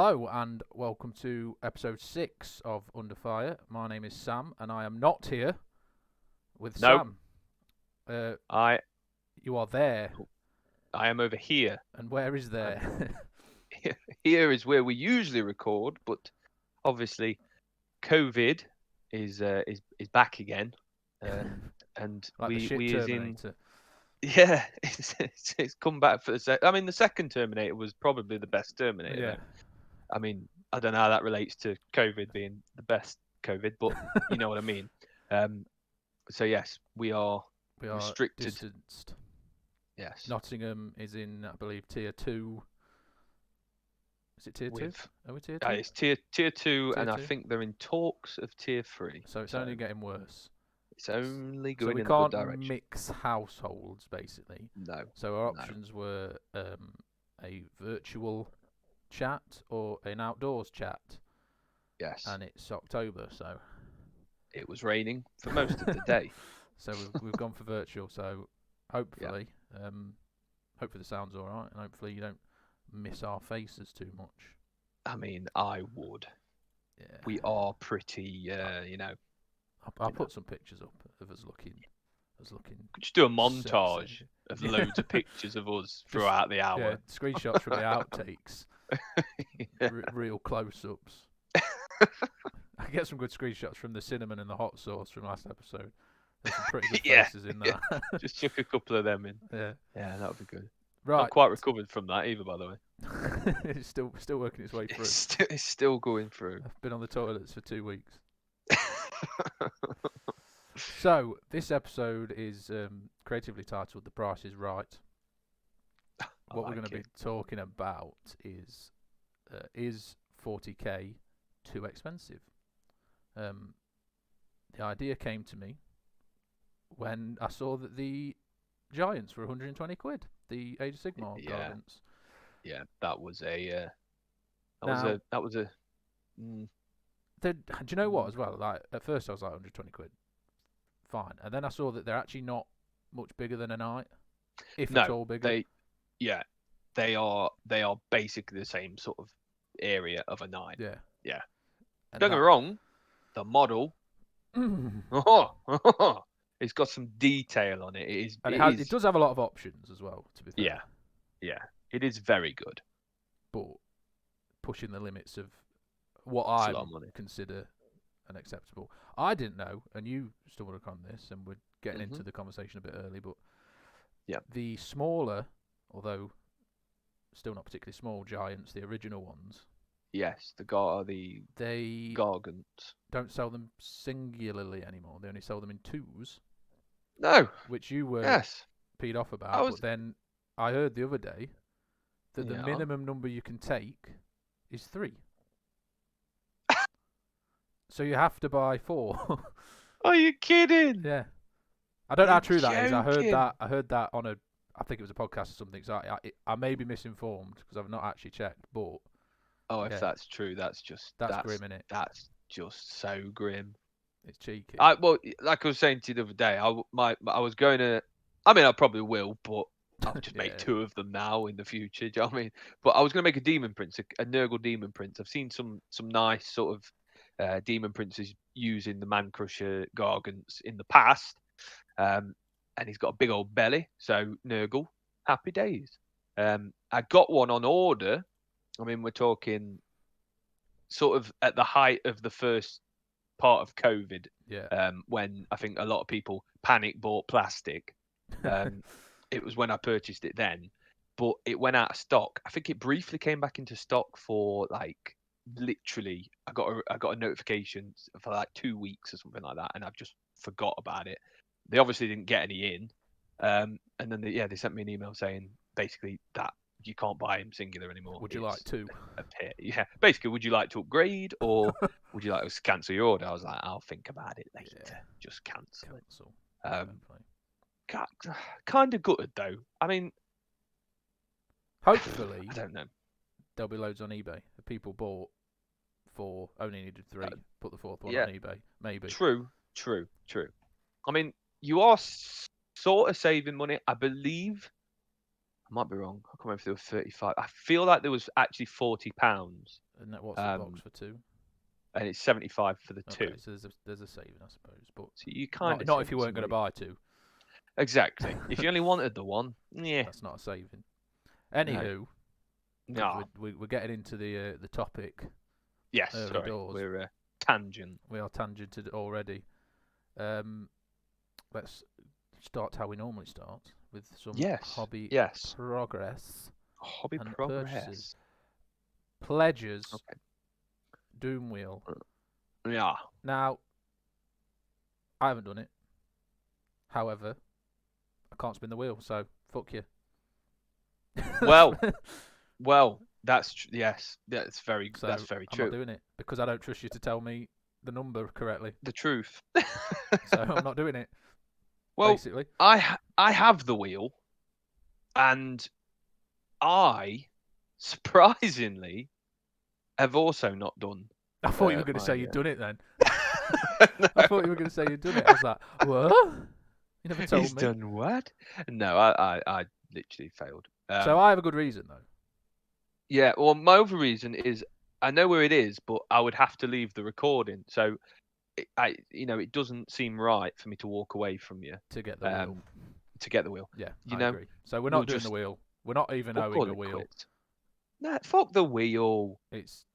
Hello and welcome to episode 6 of Under Fire. My name is Sam and I am not here with No, Sam. I You are there. I am over here. And where is there? Here is where we usually record, but obviously COVID is back again, and Like the shit we is in. Terminator. Yeah, it's come back for the I mean, the second Terminator was probably the best Terminator. Yeah. Though. I mean, I don't know how that relates to COVID being the best COVID, but you know what I mean. So yes, we are We are restricted. distanced. Yes. Nottingham is in, I believe, tier 2. Is it tier 2? Are we tier 2? It's tier 2, and I two? think they're in talks of tier 3. So it's only getting worse. It's only So going we in a good can't direction. mix households, basically. No. So our options were a virtual chat or an outdoors chat. Yes. And it's October, so It was raining for most of the day. So we've gone for virtual. So hopefully, hopefully the sound's all right, and hopefully you don't miss our faces too much. I mean, I would. Yeah. We are pretty, you know. I'll put some pictures up of us looking. Just do a montage sexy. of loads of pictures of us throughout the hour. Yeah, screenshots from the outtakes. Real close-ups. I get some good screenshots from the cinnamon and the hot sauce from last episode. There's some pretty good faces in that. Just chuck a couple of them in. Yeah. Yeah, that would be good. Right. Not quite recovered from that either, by the way. It's still working its way through. It's still going through. I've been on the toilets for 2 weeks. So this episode is creatively titled "The Price Is Right." What we're going to be talking about is 40k too expensive? The idea came to me when I saw that the Giants were 120 quid. The Age of Sigmar garments. Yeah, that was a. Do you know what as well? Like at first I was like 120 quid, fine, and then I saw that they're actually not much bigger than a knight, if at all bigger. They are basically the same sort of area of a knight. Yeah. And don't get me wrong, the model. It's got some detail on it. It does have a lot of options as well. To be fair. Yeah, it is very good, but pushing the limits of what I consider unacceptable. I didn't know, and you stumbled upon this, and we're getting into the conversation a bit early, but the smaller, although still not particularly small Giants, the original ones. Yes, the Gargants don't sell them singularly anymore. They only sell them in twos. No. Which you were peed off about. But then I heard the other day that the minimum number you can take is 3. So you have to buy 4. Are you kidding? Yeah. I don't know how true that is. I heard that on I think it was a podcast or something. So I may be misinformed because I've not actually checked. But if that's true, that's grim, innit? That's just so grim. It's cheeky. Well, like I was saying to you the other day, I was going to. I mean, I probably will, but I'll just make 2 of them now in the future. Do you know what I mean? But I was going to make a Demon Prince, a Nurgle Demon Prince. I've seen some nice sort of Demon Princes using the Man Crusher Gargants in the past, and he's got a big old belly. So Nurgle, happy days. I got one on order. I mean, we're talking sort of at the height of the first part of COVID, when I think a lot of people panic bought plastic. It was when I purchased it then, but it went out of stock. I think it briefly came back into stock for like literally. I got a notification for like 2 weeks or something like that, and I've just forgot about it. They obviously didn't get any in, and then they sent me an email saying basically that you can't buy him singular anymore. Would you like to? Yeah, basically, would you like to upgrade or would you like us to cancel your order? I was like, I'll think about it later. Yeah. Just cancel. Kind of gutted though. I mean, hopefully, I don't know. There'll be loads on eBay. If people bought 4, only needed 3, put the 4th one on eBay. Maybe. True. I mean, you are sort of saving money, I believe. I might be wrong. I can't remember if there was 35. I feel like there was actually £40 And what's the box for 2? And it's 75 for the 2. Okay, so there's a saving, I suppose. But so you kind of not if you weren't going to buy 2. Exactly. If you only wanted the one, yeah, that's not a saving. Anywho, no. we're getting into the topic. Yes, early sorry, doors. we're tangent. We are tangented already. Let's start how we normally start with some hobby progress. Hobby and progress. Purchases. Pledges. Okay. Doom Wheel. Yeah. Now, I haven't done it. However, I can't spin the wheel, so fuck you. Well, that's that's very true. I'm not doing it because I don't trust you to tell me the number correctly. The truth. So I'm not doing it. Well, basically, I have the wheel, and I surprisingly have also not done. I thought you were going to say you'd done it then. No. I thought you were going to say you'd done it. I was like, what? You never told me. He's done what? No, I literally failed. So I have a good reason though. Yeah, well, my other reason is I know where it is, but I would have to leave the recording. So, it doesn't seem right for me to walk away from you to get the wheel. To get the wheel. Yeah, I agree. So we're not doing the wheel. We're not even owing a wheel. Nah, fuck the wheel. It's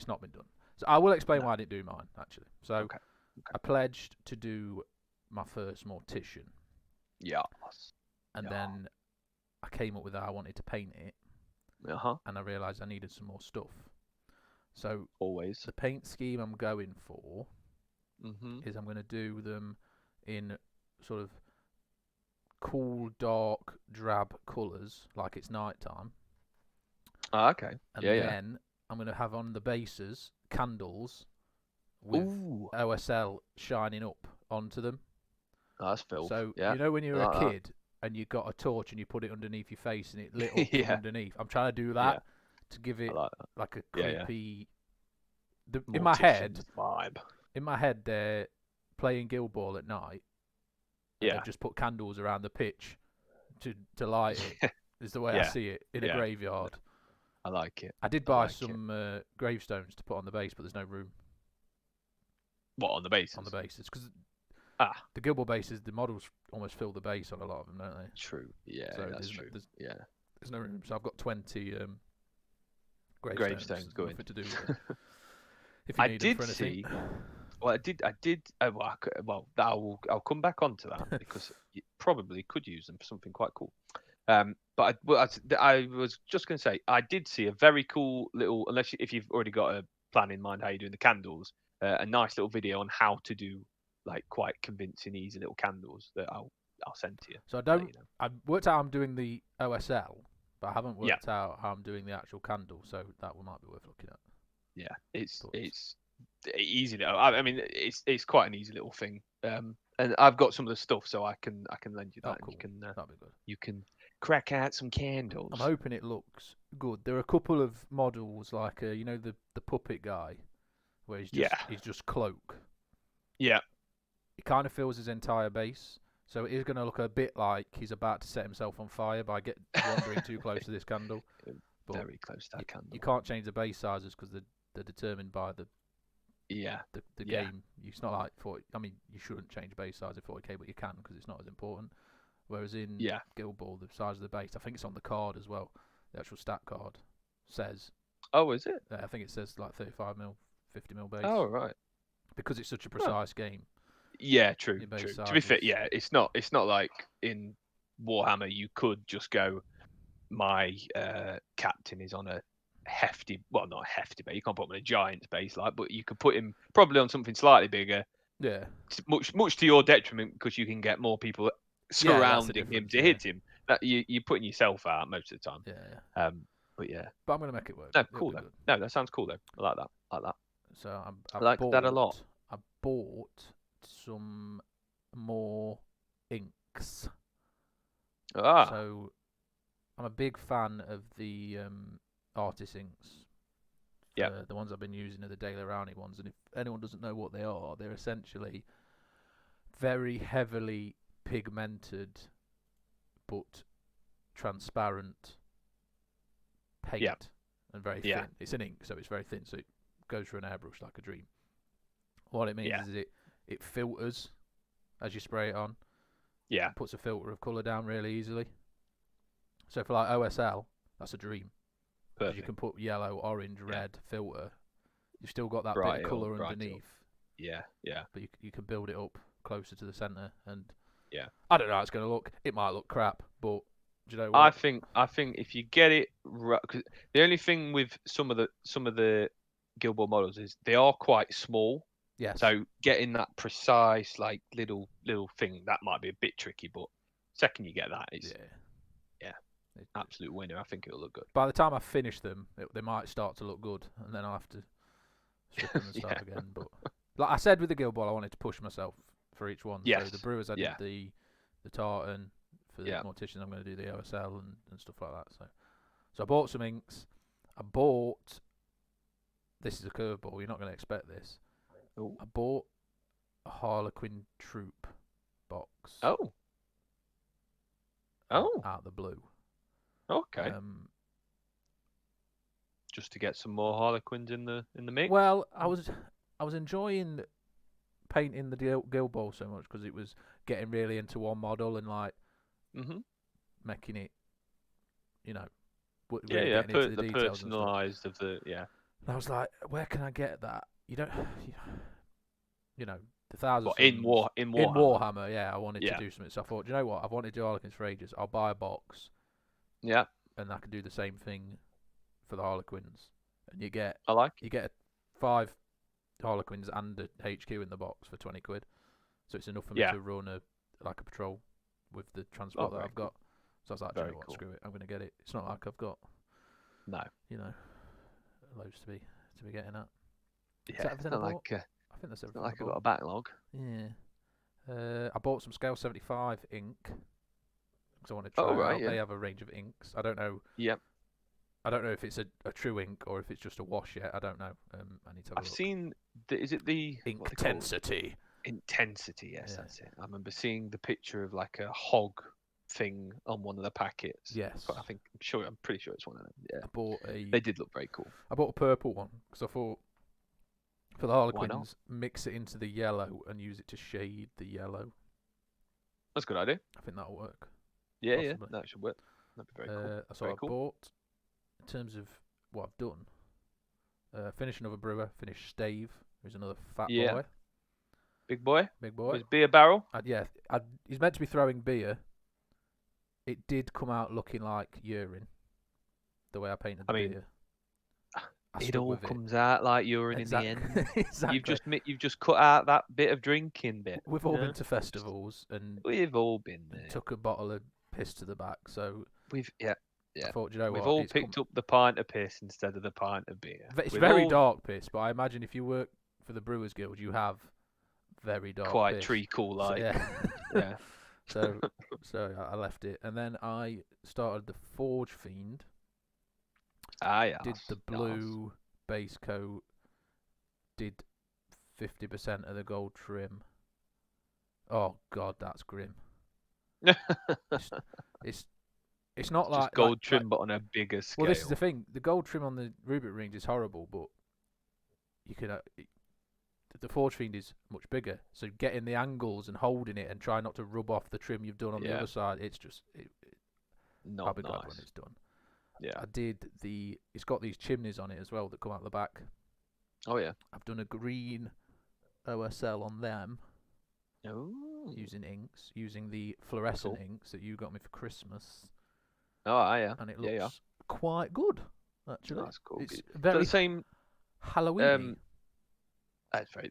not been done. So I will explain why I didn't do mine actually. So okay. I pledged to do my first mortician. Yes. And then I came up with how I wanted to paint it. And I realised I needed some more stuff. So always the paint scheme I'm going for is I'm going to do them in sort of cool, dark, drab colours, like it's night time. Okay. And then I'm going to have on the bases candles with OSL shining up onto them. Oh, that's filth. So you know when you were a kid and you got a torch and you put it underneath your face and it lit up from underneath. I'm trying to do that to give it like a creepy. In my head, vibe. In my head, they're playing Guild Ball at night. And they've just put candles around the pitch to light it. Is the way I see it in a graveyard. I like it. I did buy some gravestones to put on the base, but there's no room. What, on the bases? On the bases, because the Guild Ball bases, the models almost fill the base on a lot of them, don't they? True. Yeah, so that's true. There's no room, so I've got 20 gravestones going. Nothing to do with it. If you need them for anything. Well, I did. Well, I'll come back onto that because you probably could use them for something quite cool. But I was just going to say I did see a very cool little, if you've already got a plan in mind how you're doing the candles, a nice little video on how to do like quite convincing, easy little candles that I'll send to you. So I've worked out how I'm doing the OSL, but I haven't worked out how I'm doing the actual candle. So that might be worth looking at. Yeah, it's easy. I mean, it's quite an easy little thing. And I've got some of the stuff, so I can lend you that. Cool. You can that'd be good. You can crack out some candles. I'm hoping it looks good. There are a couple of models like the puppet guy, where he's just cloak. Yeah. He kind of fills his entire base, so it is going to look a bit like he's about to set himself on fire by wandering too close to this candle. But very close to that candle. You can't change the base sizes because they're determined by the game. It's not like 40. I mean, you shouldn't change base size at 40k, but you can because it's not as important. Whereas in Guild Ball, the size of the base, I think it's on the card as well. The actual stat card says. Oh, is it? I think it says like 35 mil, 50 mil base. Oh, right. Because it's such a precise game. Yeah, true. To be fair, it's not like in Warhammer you could just go, my captain is on a hefty, well, not a hefty base, you can't put him on a giant base, but you could put him probably on something slightly bigger. Yeah. Much to your detriment because you can get more people surrounding him to hit him. That you're putting yourself out most of the time. Yeah. But yeah. But I'm gonna make it work. No, cool though. No, that sounds cool though. I like that. So I like that a lot. I bought some more inks. So I'm a big fan of the artist inks. Yeah. The ones I've been using are the Daily Rowney ones, and if anyone doesn't know what they are, they're essentially very heavily pigmented but transparent paint. and very thin. It's an ink, so it's very thin, so it goes through an airbrush like a dream. What it means is it filters as you spray it on. Yeah. It puts a filter of colour down really easily. So for like OSL, that's a dream. Because you can put yellow, orange, red filter. You've still got that bit of colour underneath. Yeah, yeah. But you can build it up closer to the centre, and I don't know how it's going to look. It might look crap, but do you know what? I think if you get it right, cause the only thing with some of the Guild Ball models is they are quite small. Yes. So getting that precise like little thing, that might be a bit tricky, but second you get that, it's absolute winner. I think it'll look good. By the time I finish them, they might start to look good, and then I'll have to strip them and start again. But like I said with the Guild Ball, I wanted to push myself for each one. Yes. So the Brewers, I did the tartan. For the Morticians, I'm going to do the OSL and stuff like that. So I bought some inks. I bought. This is a curveball. You're not going to expect this. Ooh. I bought a Harlequin Troop box. Oh. Out the blue. Okay. Just to get some more Harlequins in the mix. Well, I was enjoying painting the Guild Ball so much because it was getting really into one model and like making it, you know, really getting into the details personalised of the And I was like, where can I get that? You don't, you know, the thousands. In Warhammer, yeah. I wanted to do something, so I thought, you know what? I've wanted to do Harlequins for ages. I'll buy a box. Yeah. And I can do the same thing for the Harlequins, and you get 5 Harlequins and a HQ in the box for £20, so it's enough for me to run a patrol with the transport that I've got. So I was like, you know what, screw it, I'm going to get it. It's not like I've got loads to be getting at. Yeah, it's not like I think that's everything. Not like I've got a backlog. Yeah. I bought some Scale 75 ink because I want to try it out. They have a range of inks. I don't know. Yep. I don't know if it's a true ink or if it's just a wash yet. I don't know. I need to have a look. I've seen. Is it the Intensity? Intensity, yes, that's it. I remember seeing the picture of like a hog thing on one of the packets. Yes. But I'm pretty sure it's one of them. Yeah. They did look very cool. I bought a purple one because I thought for the Harlequins, mix it into the yellow and use it to shade the yellow. That's a good idea. I think that'll work. Yeah, possibly. That should work. That'd be very cool. That's what I bought. In terms of what I've done, finish another brewer. Finish Stave, who's another fat boy. Big boy. His beer barrel. He's meant to be throwing beer. It did come out looking like urine, the way I painted the beer. It all comes out like urine in the end. Exactly. You've just cut out that bit of drinking bit. We've all been to festivals and we've all been there. Took a bottle of piss to the back, so I thought, you know we've what? all picked up the pint of piss instead of the pint of beer. It's very dark piss, but I imagine if you work for the Brewers Guild, you have very dark quite piss. treacle like. So I left it, and then I started the Forge Fiend. Did the blue base coat. Did 50% of the gold trim. Oh God, that's grim. It's not just like gold trim, but on a bigger scale. Well, this is the thing. The gold trim on the Rubik rings is horrible, but you can. The Forge Fiend is much bigger, so getting the angles and holding it and trying not to rub off the trim you've done on the other side, it's just not I'll be nice glad when it's done. Yeah, I did it's got these chimneys on it as well that come out the back. Oh yeah, I've done a green OSL on them. Oh. Using the fluorescent inks that you got me for Christmas. Oh yeah, and it looks quite good actually. That's cool. It's very the same Halloween.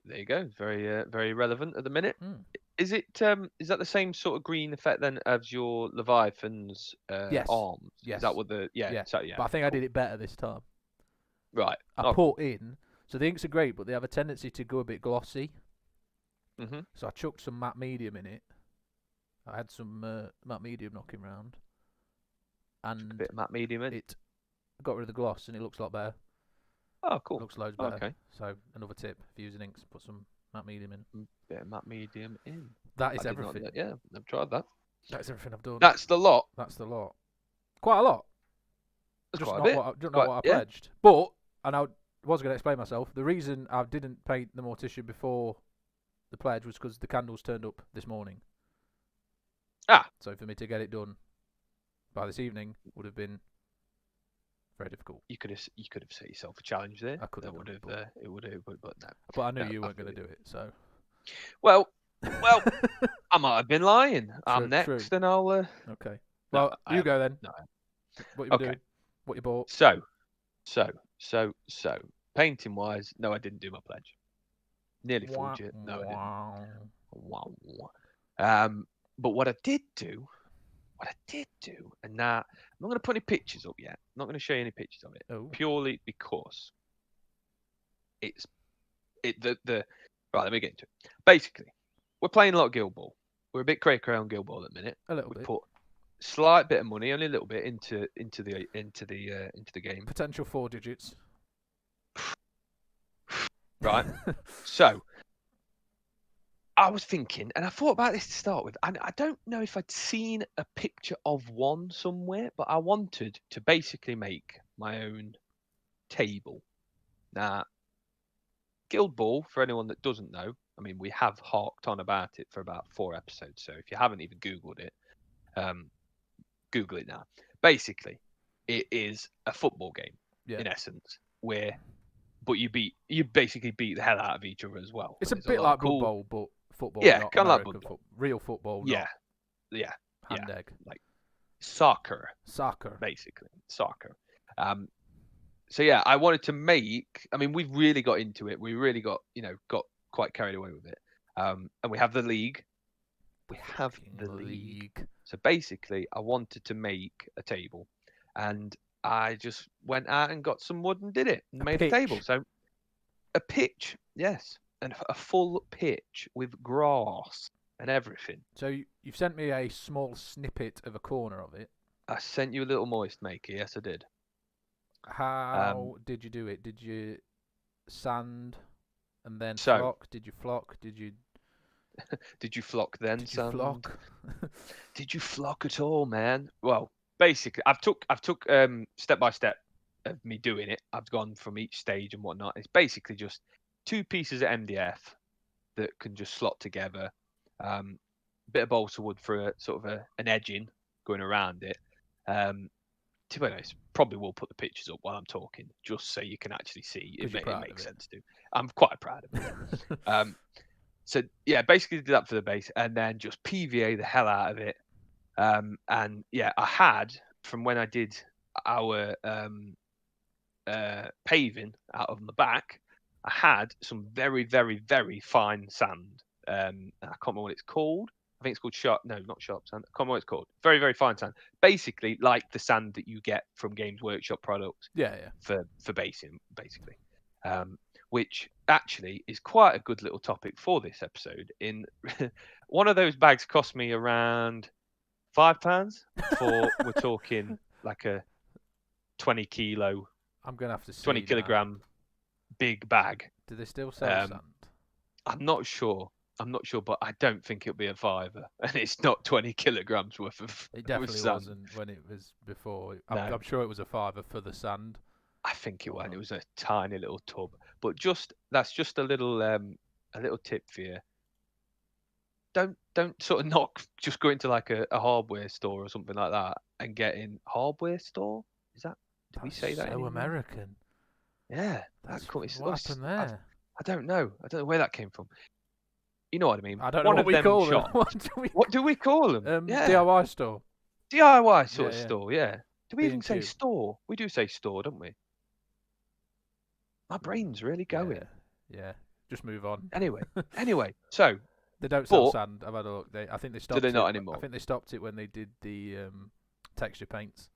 There you go. Very relevant at the minute. Is it? Is that the same sort of green effect then as your Leviathan's arms? Yes. Is that what the But I think I did it better this time. Right. I put in so the inks are great, but they have a tendency to go a bit glossy. So I chucked some matte medium in it. I had some matte medium knocking round, and a bit of matte medium in. It got rid of the gloss, and it looks a lot better. Oh, cool. It looks loads better. Okay. So another tip: if you're using inks, put some matte medium in. Bit of matte medium in. That is everything. I've tried that. That's everything I've done. That's the lot. That's the lot. Quite a lot. That's just quite not a bit. what I pledged. But, and I was going to explain myself. The reason I didn't paint the mortician before the pledge was because the candles turned up this morning. So for me to get it done by this evening would have been very difficult. You could have set yourself a challenge there. I could have. It would have, but no. But I knew you weren't going to do it, so. Well, I might have been lying. I'm next, and I'll. Okay. Well, no, you go then. No. What you doing? What you bought? So, painting wise, no, I didn't do my pledge. Nearly fooled you. No, I didn't. But what I did do, and now I'm not going to put any pictures up yet. I'm not going to show you any pictures of it, purely because right. Let me get into it. Basically, we're playing a lot of Guild Ball. We're a bit cray-cray on Guild Ball at the minute. A little bit. We put slight bit of money, only a little bit, into the game. Potential 4 digits. Right. So I was thinking, and I thought about this to start with, and I don't know if I'd seen a picture of one somewhere, but I wanted to basically make my own table. Now, Guild Ball, for anyone that doesn't know, I mean, we have harked on about it for about 4 episodes, so if you haven't even Googled it, Google it now. Basically, it is a football game, in essence, but you basically beat the hell out of each other as well. It's a bit like Blood Bowl, but football. Yeah, kind of like real football. Yeah, hand egg. Like soccer, basically soccer. So yeah, I wanted to make. I mean, we've really got into it. We really got quite carried away with it. And we have the league. We have the league. So basically, I wanted to make a table, and I just went out and got some wood and did it and made a table. So a pitch, yes, and a full pitch with grass and everything. So you've sent me a small snippet of a corner of it. I sent you a little moist maker. Yes, I did. How did you do it? Did you sand and then flock? Did you flock? Did you? Did you flock then, did you flock? Did you flock at all, man? Well, basically, I've took step by step of me doing it. I've gone from each stage and whatnot. It's basically just 2 pieces of MDF that can just slot together. Bit of balsa wood for a sort of an edging going around it. To be honest, probably will put the pictures up while I'm talking, just so you can actually see. It makes sense to. I'm quite proud of it. So yeah, basically did that for the base, and then just PVA the hell out of it. And yeah, I had, from when I did our paving out of the back, I had some very, very, very fine sand. I can't remember what it's called. I think it's called sharp. No, not sharp sand. I can't remember what it's called. Very, very fine sand. Basically, like the sand that you get from Games Workshop products. Yeah. For basing, basically. Which actually is quite a good little topic for this episode. In one of those bags cost me around £5 for we're talking like a 20 kilo. I'm gonna have to see 20 kilogram big bag. Do they still sell sand? I'm not sure, but I don't think it'll be a £5, and it's not 20 kilograms worth of. It definitely wasn't when it was before. I'm sure it was a £5 for the sand. I think it was. It was a tiny little tub, but that's just a little tip for you. Don't sort of just go into like a hardware store or something like that and get in hardware store. Is that? Did we say that? So American. Yeah, what happened there? I don't know. I don't know where that came from. You know what I mean? I don't know what we call them. What do we call them? DIY store. DIY sort of store. Yeah. Do we even say B&Q. store? We do say store, don't we? My brain's really going. Yeah. Just move on. Anyway, so they don't sell sand. I've had a look. I think they stopped. Do they not anymore? I think they stopped it when they did the texture paints.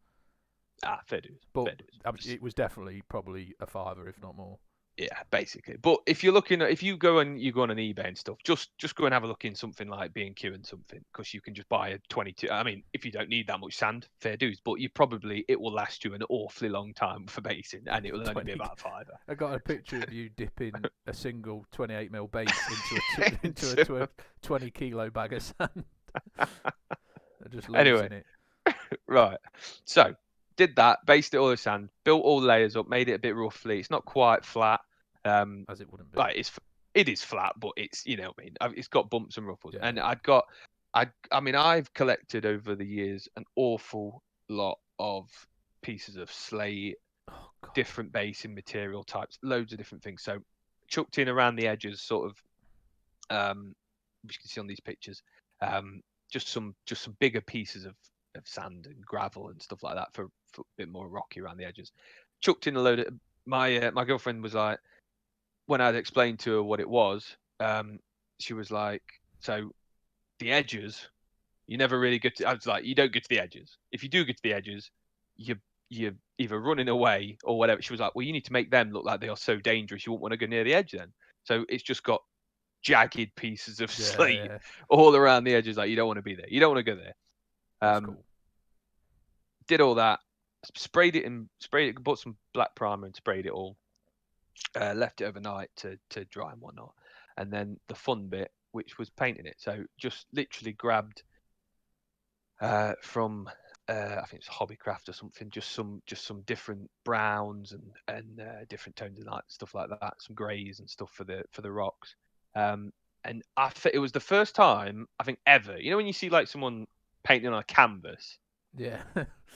Fair dues. But it was definitely probably a £5, if not more. Yeah, basically. But if you're looking at, if you go on an eBay and stuff, just go and have a look in something like B&Q and something, because you can just buy a 22. I mean, if you don't need that much sand, fair dues. But it will last you an awfully long time for basing, and it will only be about a £5. I got a picture of you dipping a single 28mm base into a 20 kilo bag of sand. Just losing it. Right. So did that, based it all in sand, built all the layers up, made it a bit roughly. It's not quite flat. As it wouldn't be. Like it is flat, but it's, you know what I mean, it's got bumps and ruffles. Yeah, And yeah. I mean, I've collected over the years an awful lot of pieces of slate, Oh god. different basing material types, loads of different things. So chucked in around the edges, sort of, which you can see on these pictures, just some bigger pieces of sand and gravel and stuff like that for a bit more rocky around the edges. Chucked in a load of my girlfriend was like, when I'd explained to her what it was, she was like, so the edges, you never really get to. I was like, you don't get to the edges. If you do get to the edges, you're either running away or whatever. She was like, well, you need to make them look like they are so dangerous. You won't want to go near the edge then. So it's just got jagged pieces of slate all around the edges. Like, you don't want to be there. You don't want to go there. That's cool. Did all that, sprayed it, bought some black primer and sprayed it all. Left it overnight to dry and whatnot, and then the fun bit, which was painting it. So just literally grabbed from I think it's Hobbycraft or something, just some different browns and different tones of light, stuff like that, some greys and stuff for the rocks. And it was the first time I think ever, you know, when you see like someone painting on a canvas, yeah,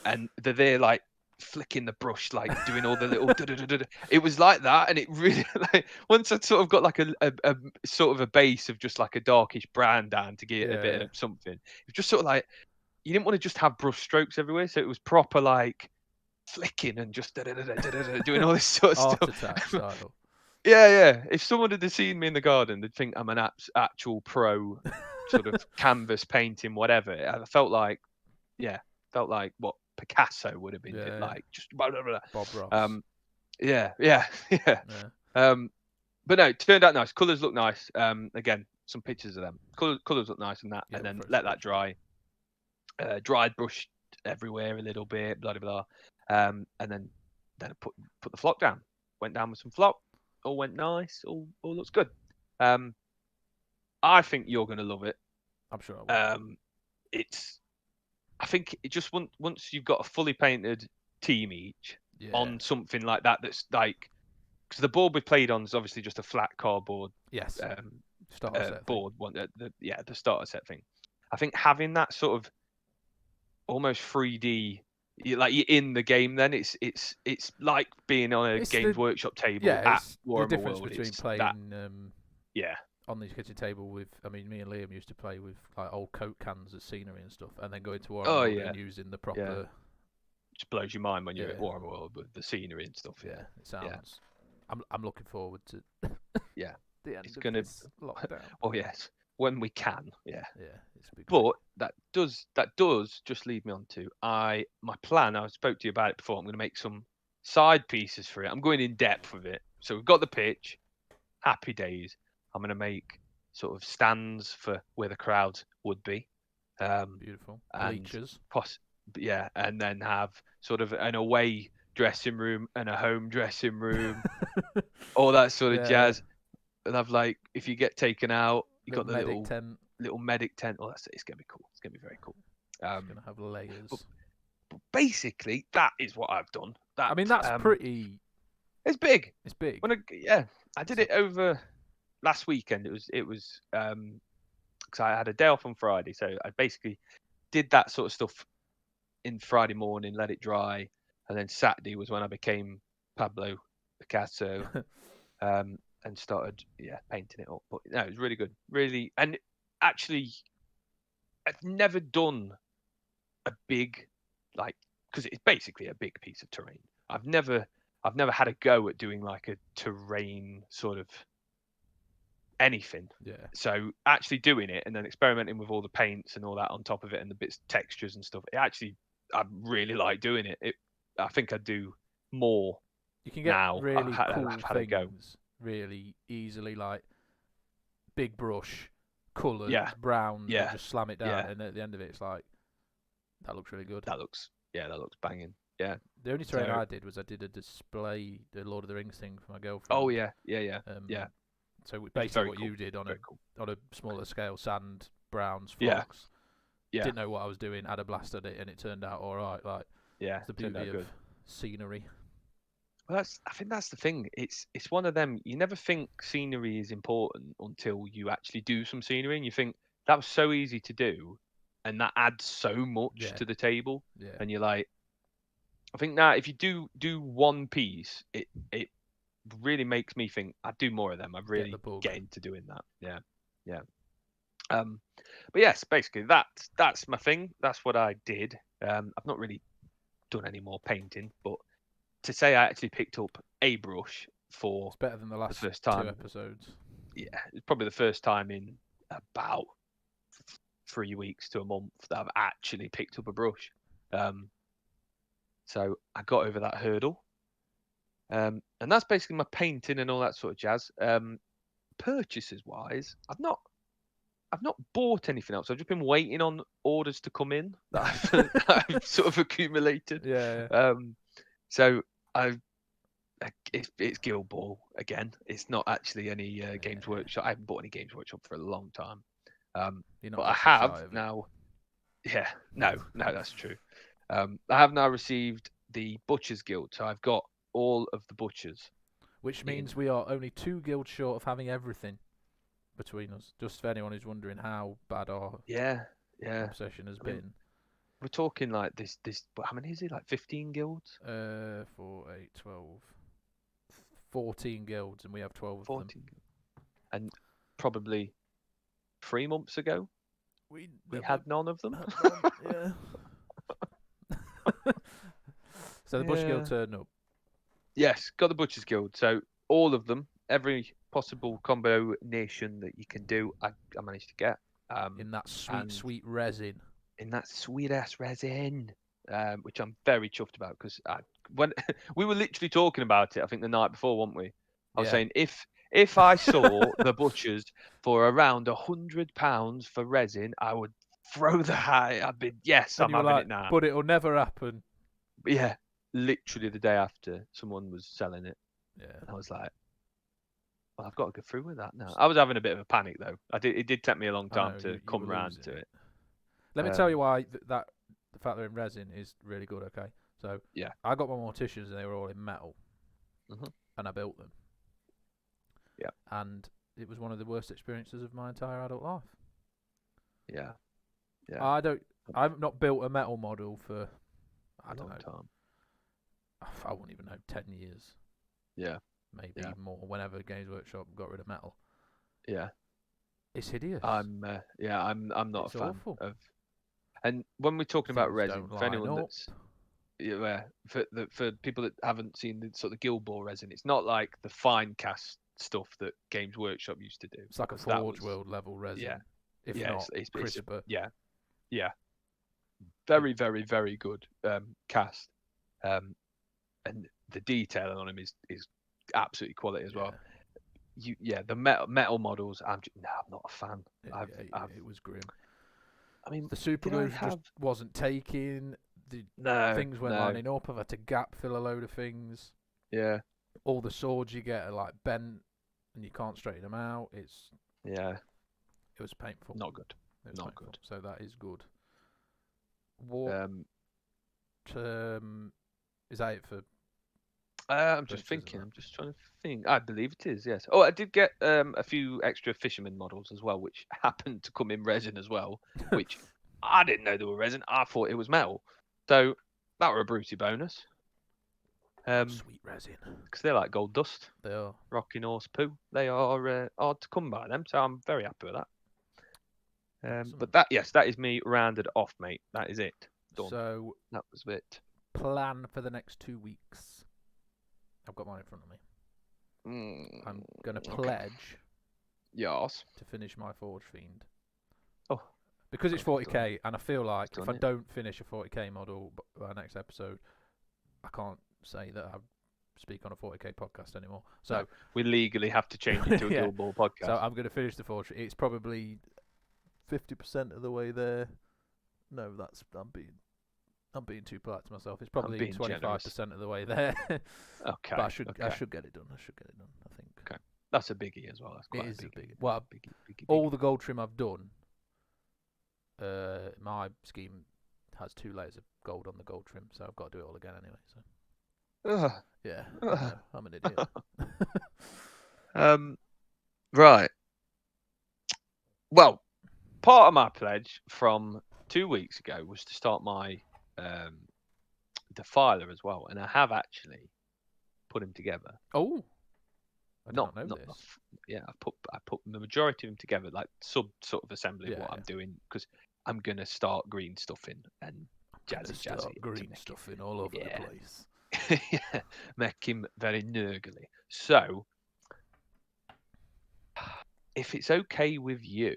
and they're there like flicking the brush, like doing all the little it was like that. And it really, like, once I'd sort of got like a sort of a base of just like a darkish brown down to get a bit of something, it was just sort of like, you didn't want to just have brush strokes everywhere, so it was proper like flicking and just doing all this sort of art stuff. attack style. Yeah. If someone had seen me in the garden, they'd think I'm an actual pro sort of canvas painting, whatever. I felt like what Picasso would have been like, just blah, blah, blah. Bob Ross. Yeah. But no, it turned out nice. Colours look nice. Again, some pictures of them. Colours look nice and that, and then let that dry. Dried, brushed everywhere a little bit, blah blah blah. And then I put the flock down. Went down with some flock. All went nice. All looks good. I think you're gonna love it. I'm sure I will. I think it just once you've got a fully painted team each on something like that, that's like, because the board we played on is obviously just a flat cardboard. Yes. Starter set board. The starter set thing. I think having that sort of almost 3D, like you're in the game. Then it's like being on a Games Workshop table at Warhammer the difference World. Between playing on the kitchen table with, I mean, me and Liam used to play with like old Coke cans as scenery and stuff, and then going to Warhammer World and using the proper. Just blows your mind when you're at Warhammer World with the scenery and stuff. Yeah, it sounds. I'm looking forward to. The end it's of gonna this lockdown. Oh yes, when we can. Yeah. It's big. But that does just lead me on to my plan. I spoke to you about it before. I'm going to make some side pieces for it. I'm going in depth with it. So we've got the pitch. Happy days. I'm going to make sort of stands for where the crowd would be. Beautiful. Bleachers. And then have sort of an away dressing room and a home dressing room. All that sort of jazz. And I've like, if you get taken out, you got the little medic tent. Oh, it's gonna be cool. It's gonna be very cool. It's gonna have layers. But basically, that is what I've done. I mean, that's pretty. It's big. It's big. I did it over last weekend. It was because I had a day off on Friday, so I basically did that sort of stuff in Friday morning, let it dry, and then Saturday was when I became Pablo Picasso. And started painting it up. But no, it was really good, really. And actually, I've never done a big, like, because it's basically a big piece of terrain. I've never had a go at doing like a terrain sort of anything. So actually doing it and then experimenting with all the paints and all that on top of it and the bits, textures and stuff, I really like doing it. I think I'd do more. You can get now. Really cool things really easily, like big brush, colours, brown, just slam it down, and at the end of it, it's like, that looks really good. That looks banging. Yeah. The only terrain I did was I did a display, the Lord of the Rings thing for my girlfriend. Oh yeah. So basically what you did on a smaller scale, sand, browns, flocks. Yeah. Didn't know what I was doing, had a blast at it, and it turned out all right. Like, Yeah, It's the beauty of scenery. Well, I think that's the thing. It's one of them. You never think scenery is important until you actually do some scenery, and you think that was so easy to do, and that adds so much to the table. Yeah. And you're like, I think that if you do one piece, it really makes me think I'd do more of them. I really get into doing that. Yeah. But yes, basically that's my thing. That's what I did. I've not really done any more painting, but to say I actually picked up a brush for it's better than the last first time, 2 episodes. Yeah, it's probably the first time in about 3 weeks to a month that I've actually picked up a brush. So I got over that hurdle. And that's basically my painting and all that sort of jazz. Purchases wise, I've not bought anything else. I've just been waiting on orders to come in that I've sort of accumulated. Yeah. So it's Guild Ball again. It's not actually any Games Workshop. I haven't bought any Games Workshop for a long time. But I have now. Yeah, no, that's true. I have now received the Butchers Guild, so I've got all of the butchers. Which means we are only 2 guilds short of having everything between us. Just for anyone who's wondering how bad our obsession has been. We're talking like this. How many is it? Like 15 guilds? 4, 8, 12, 14 guilds, and we have 12 of them. And probably 3 months ago, we had none of them. Yeah. So the Butcher Guild turned up. Yes, got the Butchers Guild. So all of them, every possible combination that you can do, I managed to get. In that sweet resin. In that sweet ass resin, which I'm very chuffed about because when we were literally talking about it, I think the night before, weren't we? I was saying if I saw the Butchers for around £100 for resin, I would throw the hat. I'd be I'm having it now. But it'll never happen. But yeah, literally the day after, someone was selling it. Yeah. And I was like, well, I've got to go through with that now. I was having a bit of a panic though. It did take me a long time to come round to it. Let me tell you why the fact they're in resin is really good. Okay, so I got my morticians and they were all in metal, and I built them. Yeah, and it was one of the worst experiences of my entire adult life. Yeah. I've not built a metal model for I don't know. Time. I won't even know 10 years. Yeah. Maybe more. Whenever Games Workshop got rid of metal. Yeah. It's hideous. I'm not a fan awful. of. And when we're talking about resin, for anyone that's for people that haven't seen the sort of Guild Ball resin, it's not like the fine cast stuff that Games Workshop used to do. It's like a Forge World level resin. Yeah. If not crisper. Yeah. Very, very, very good cast. And the detailing on him is absolutely quality as well. The metal models. I'm not a fan. It was grim. I mean, the super glue just wasn't taking. Things weren't lining up. I've had to gap fill a load of things. Yeah. All the swords you get are like bent, and you can't straighten them out. It was painful. Not good. Not good. So that is good. What? Is that it for? I'm just thinking. I'm just trying to think. I believe it is. Yes. Oh, I did get a few extra fisherman models as well, which happened to come in resin as well. Which I didn't know they were resin. I thought it was metal. So that were a Brucey bonus. Sweet resin. Because they're like gold dust. They are. Rocking horse poo. They are hard to come by them. So I'm very happy with that. But that is me rounded off, mate. That is it. Done. So that was it. Plan for the next 2 weeks. I've got mine in front of me. I'm gonna pledge. Yes. To finish my Forge Fiend. Oh. Because it's 40k, and I feel like if I don't finish a 40k model by next episode, I can't say that I speak on a 40k podcast anymore. So no, we legally have to change it to a Guild Ball podcast. So I'm going to finish the Forge. It's probably 50% of the way there. No, I'm being too polite to myself. It's probably 25% of the way there. Okay. But I should get it done. I think. Okay. That's a biggie as well. That's quite a biggie. Biggie. Well, biggie. All the gold trim I've done, my scheme has 2 layers of gold on the gold trim, so I've got to do it all again anyway. So Ugh. yeah, I know, I'm an idiot. Right. Well, part of my pledge from 2 weeks ago was to start my defiler as well, and I have actually put him together. Oh, I did not know this. Yeah, I put the majority of them together, like sort of assembly of what I'm doing, because I'm gonna start green stuffing and jazzy green stuffing all over the place. Yeah, make him very nurgly. So, if it's okay with you,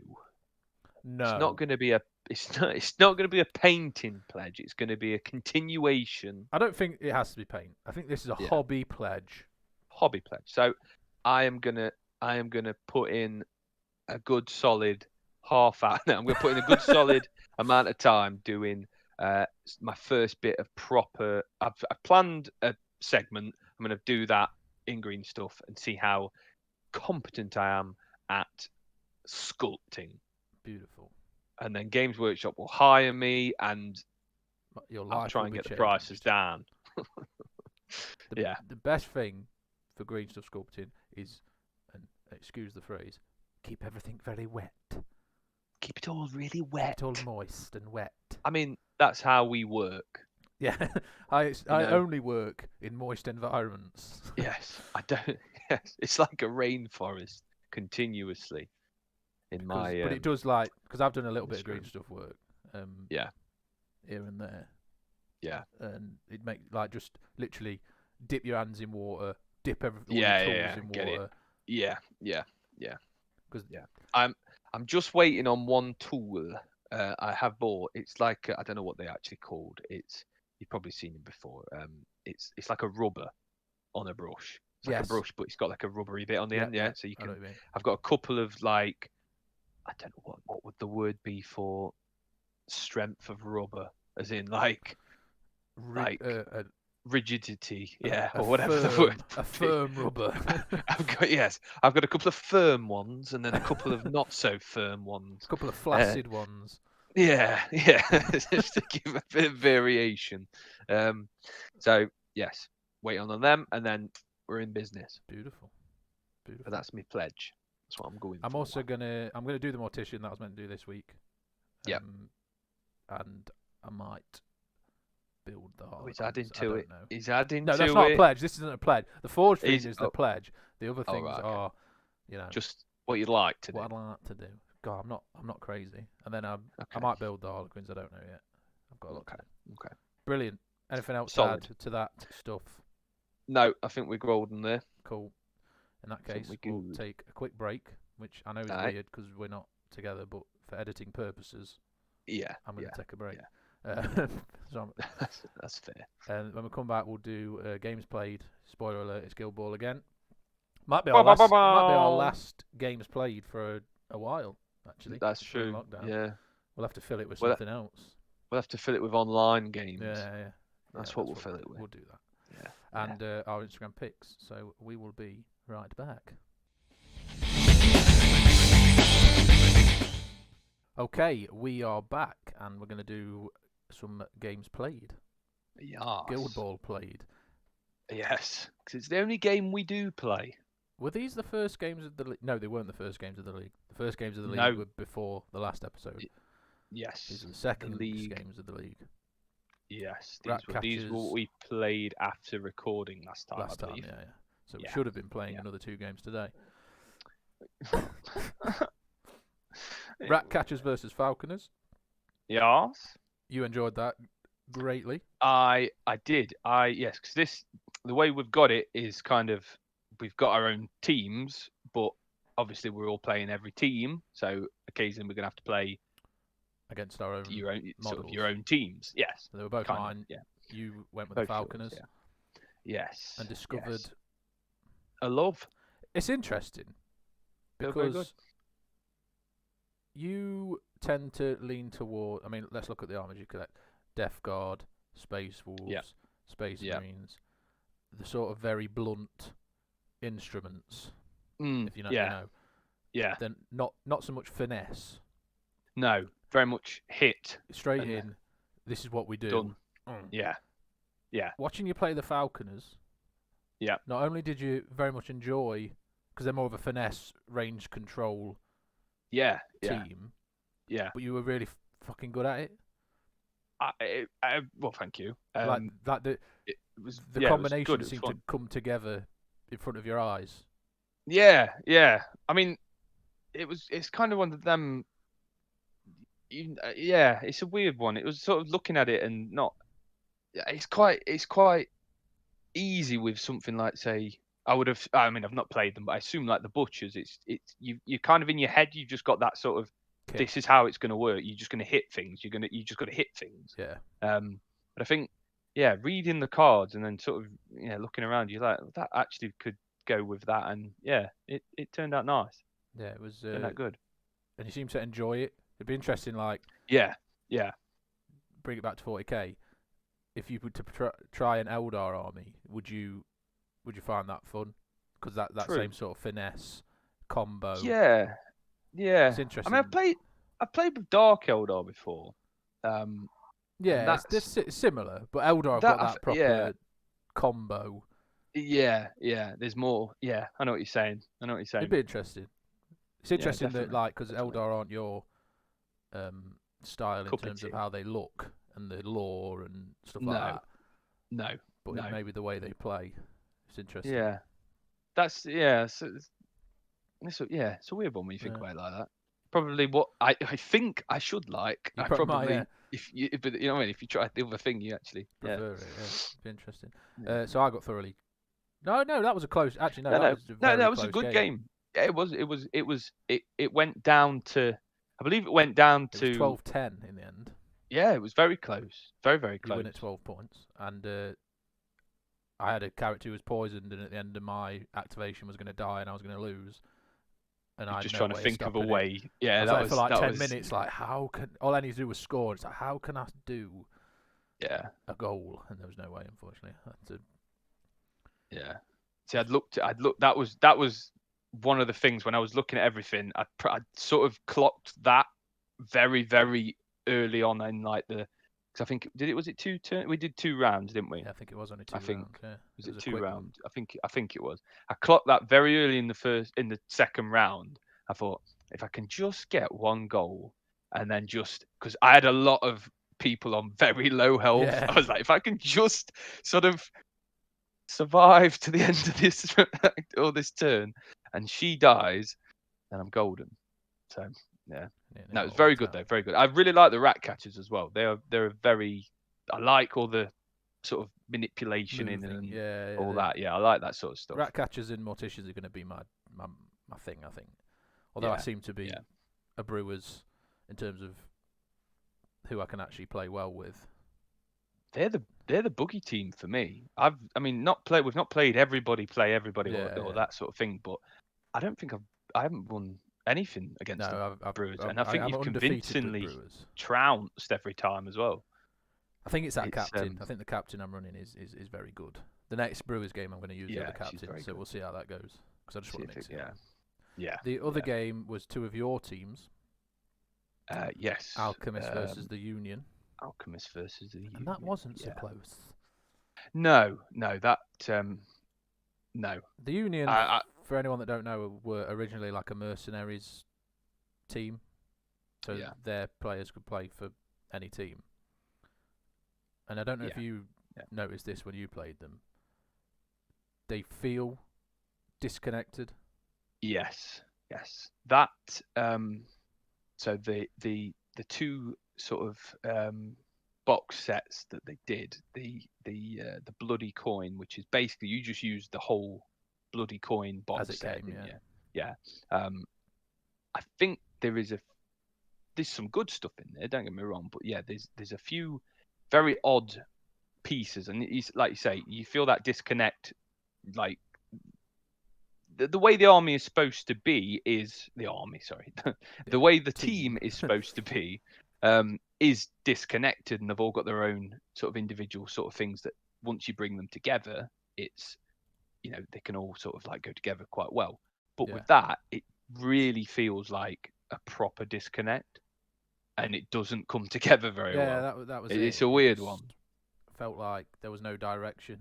no, it's not going to be a it's not going to be a painting pledge. It's going to be a continuation. I don't think it has to be paint. I think this is a hobby pledge. Hobby pledge. So, I am gonna put in a good solid half hour. No, I'm gonna put in a good solid amount of time doing my first bit of proper. I've planned a segment. I'm gonna do that in green stuff and see how competent I am at sculpting. Beautiful. And then Games Workshop will hire me, and I'll try and get the prices down. The best thing for green stuff sculpting is, and excuse the phrase, keep everything very wet. Keep it all really wet. Keep it all moist and wet. I mean, that's how we work. Yeah, I only work in moist environments. Yes, I don't. Yes, it's like a rainforest continuously. But it does, because I've done a little bit of green stuff work. Yeah. Here and there. Yeah. And it makes just literally dip your hands in water, dip all your tools in water. Yeah. I'm just waiting on one tool I have bought. It's like I don't know what they actually called. You've probably seen it before. It's like a rubber on a brush. It's like a brush, but it's got like a rubbery bit on the end. Yeah. So you can. I've got a couple of I don't know what would the word be for strength of rubber, as in rigidity, or whatever the word. A firm rubber. I've got a couple of firm ones, and then a couple of not so firm ones. A couple of flaccid ones. Yeah, just to give a bit of variation. So yes, wait on them, and then we're in business. Beautiful. But that's my pledge. That's what I'm going for. I'm also gonna do the mortician that I was meant to do this week. Yeah. And I might build the Harlequins. He's adding to it. He's adding to it. No, that's not a pledge. This isn't a pledge. The forge thing is the pledge. The other things are, just what you'd like to do. What I'd like to do. God, I'm not crazy. And then I might build the Harlequins. I don't know yet. I've got a lot. Okay. Brilliant. Anything else to add to that stuff? No, I think we're golden there. Cool. In that case, we'll take a quick break, which I know is weird because we're not together, but for editing purposes, I'm going to take a break. Yeah. That's fair. And when we come back, we'll do games played. Spoiler alert: it's Guild Ball again. Might be our last games played for a while. Actually, that's true. Lockdown. Yeah, we'll have to fill it with something else. We'll have to fill it with online games. Yeah. That's what we'll fill it with. We'll do that. Yeah. And our Instagram pics. So we will be right back. Okay, we are back, and we're going to do some games played. Yes. Guild Ball played. Yes, because it's the only game we do play. Were these the first games of the league? No, they weren't the first games of the league. The first games of the league were before the last episode. Yes. These are the second games of the league. Yes, these were what we played after recording last time. I believe. Yeah. So we should have been playing another 2 games today. Rat Catchers versus Falconers. Yes. You enjoyed that greatly. I did. Yes, because the way we've got it is kind of we've got our own teams, but obviously we're all playing every team. So occasionally we're gonna have to play against our own your own teams. Yes. So they were both mine. Yeah. You went with the Falconers. Yours, Yes. And discovered a love. It's interesting because you tend to lean toward. I mean, let's look at the armors you collect: Death Guard, Space Wolves, Space Marines, the sort of very blunt instruments. If you know, Yeah. Then not so much finesse. No, very much hit. Straight in, this is what we do. Done. Yeah. Yeah. Watching you play the Falconers. Yeah. Not only did you very much enjoy, because they're more of a finesse range control. Team. Yeah. But you were really fucking good at it. Well, thank you. The combination seemed to come together in front of your eyes. Yeah. I mean, it's kind of one of them. Yeah, it's a weird one. It was sort of looking at it and not. It's quite easy with something like, say, I mean, I've not played them, but I assume like the Butchers, you're kind of in your head, you've just got that sort of, this is how it's going to work. You're just going to hit things. You just got to hit things. Yeah. But I think, reading the cards and then sort of, looking around, you're like, that actually could go with that. And it turned out nice. Yeah, it was turned out good. And you seem to enjoy it. It'd be interesting, like, yeah. Bring it back to 40k. If you were to try an Eldar army, would you find that fun? Because that same sort of finesse combo. Yeah. It's interesting. I mean, I've played with Dark Eldar before. Yeah, it's similar, but Eldar have got that proper combo. Yeah. There's more. Yeah, I know what you're saying. It'd be interesting. It's interesting that, like, because Eldar aren't your style in terms of how they look and the lore and stuff like that. No. But maybe the way they play. It's interesting. Yeah. That's it's a weird one when you think about it like that. Probably what I think I should like. I probably if you know what I mean, if you try the other thing, you actually prefer it. Yeah, it'd be interesting. So I got thoroughly. No, that was a close. Actually, that was a good game. Yeah, it went down to. I believe it went down to 12-10 in the end. Yeah, it was very close. Very, very close. You win at 12 points. And I had a character who was poisoned, and at the end of my activation was going to die, and I was going to lose. And I just trying to think of a way. Yeah, that was for like 10 minutes. Like, how can all I need to do was score? It's like, how can I do? A goal, and there was no way, unfortunately. Yeah. See, I'd looked. That was one of the things when I was looking at everything. I sort of clocked that very, very early on in like the. Because I think was it 2 turns? We did 2 rounds, didn't we? Yeah, I think it was only 2 rounds. Yeah. Was it 2 rounds? I think it was. I clocked that very early in the second round. I thought, if I can just get 1 goal, and then just because I had a lot of people on very low health, I was like, if I can just sort of survive to the end of this turn, and she dies, then I'm golden. So yeah. No, it's very good though. Very good. I really like the rat catchers as well. They're very. I like all the sort of manipulation in and all that. Yeah, I like that sort of stuff. Rat catchers and morticians are going to be my thing, I think. Although I seem to be a Brewers in terms of who I can actually play well with. They're the boogie team for me. We've not played everybody or that sort of thing, but I don't think I haven't won anything against the Brewers, and I think you've convincingly trounced every time as well. I think it's that captain. I think the captain I'm running is very good. The next Brewers game I'm going to use the other captain, so we'll see how that goes. Because I just want to mix it up. Yeah. The other game was 2 of your teams. Yes. Alchemist versus the Union. Alchemist versus the Union. And that wasn't so close. No, that no. The Union, for anyone that don't know, were originally like a mercenaries team, so their players could play for any team. And I don't know if you noticed this when you played them. They feel disconnected. Yes. That so the 2 sort of box sets that they did, the bloody coin, which is basically you just use the whole bloody coin box set. I think there's some good stuff in there, don't get me wrong, but there's a few very odd pieces, and it's like you say, you feel that disconnect, like the way the army is supposed to be is the way the team is supposed to be is disconnected, and they've all got their own sort of individual sort of things that once you bring them together, it's they can all sort of like go together quite well. But with that, it really feels like a proper disconnect. and it doesn't come together very well. Yeah, that was it. It's a weird one. Felt like there was no direction.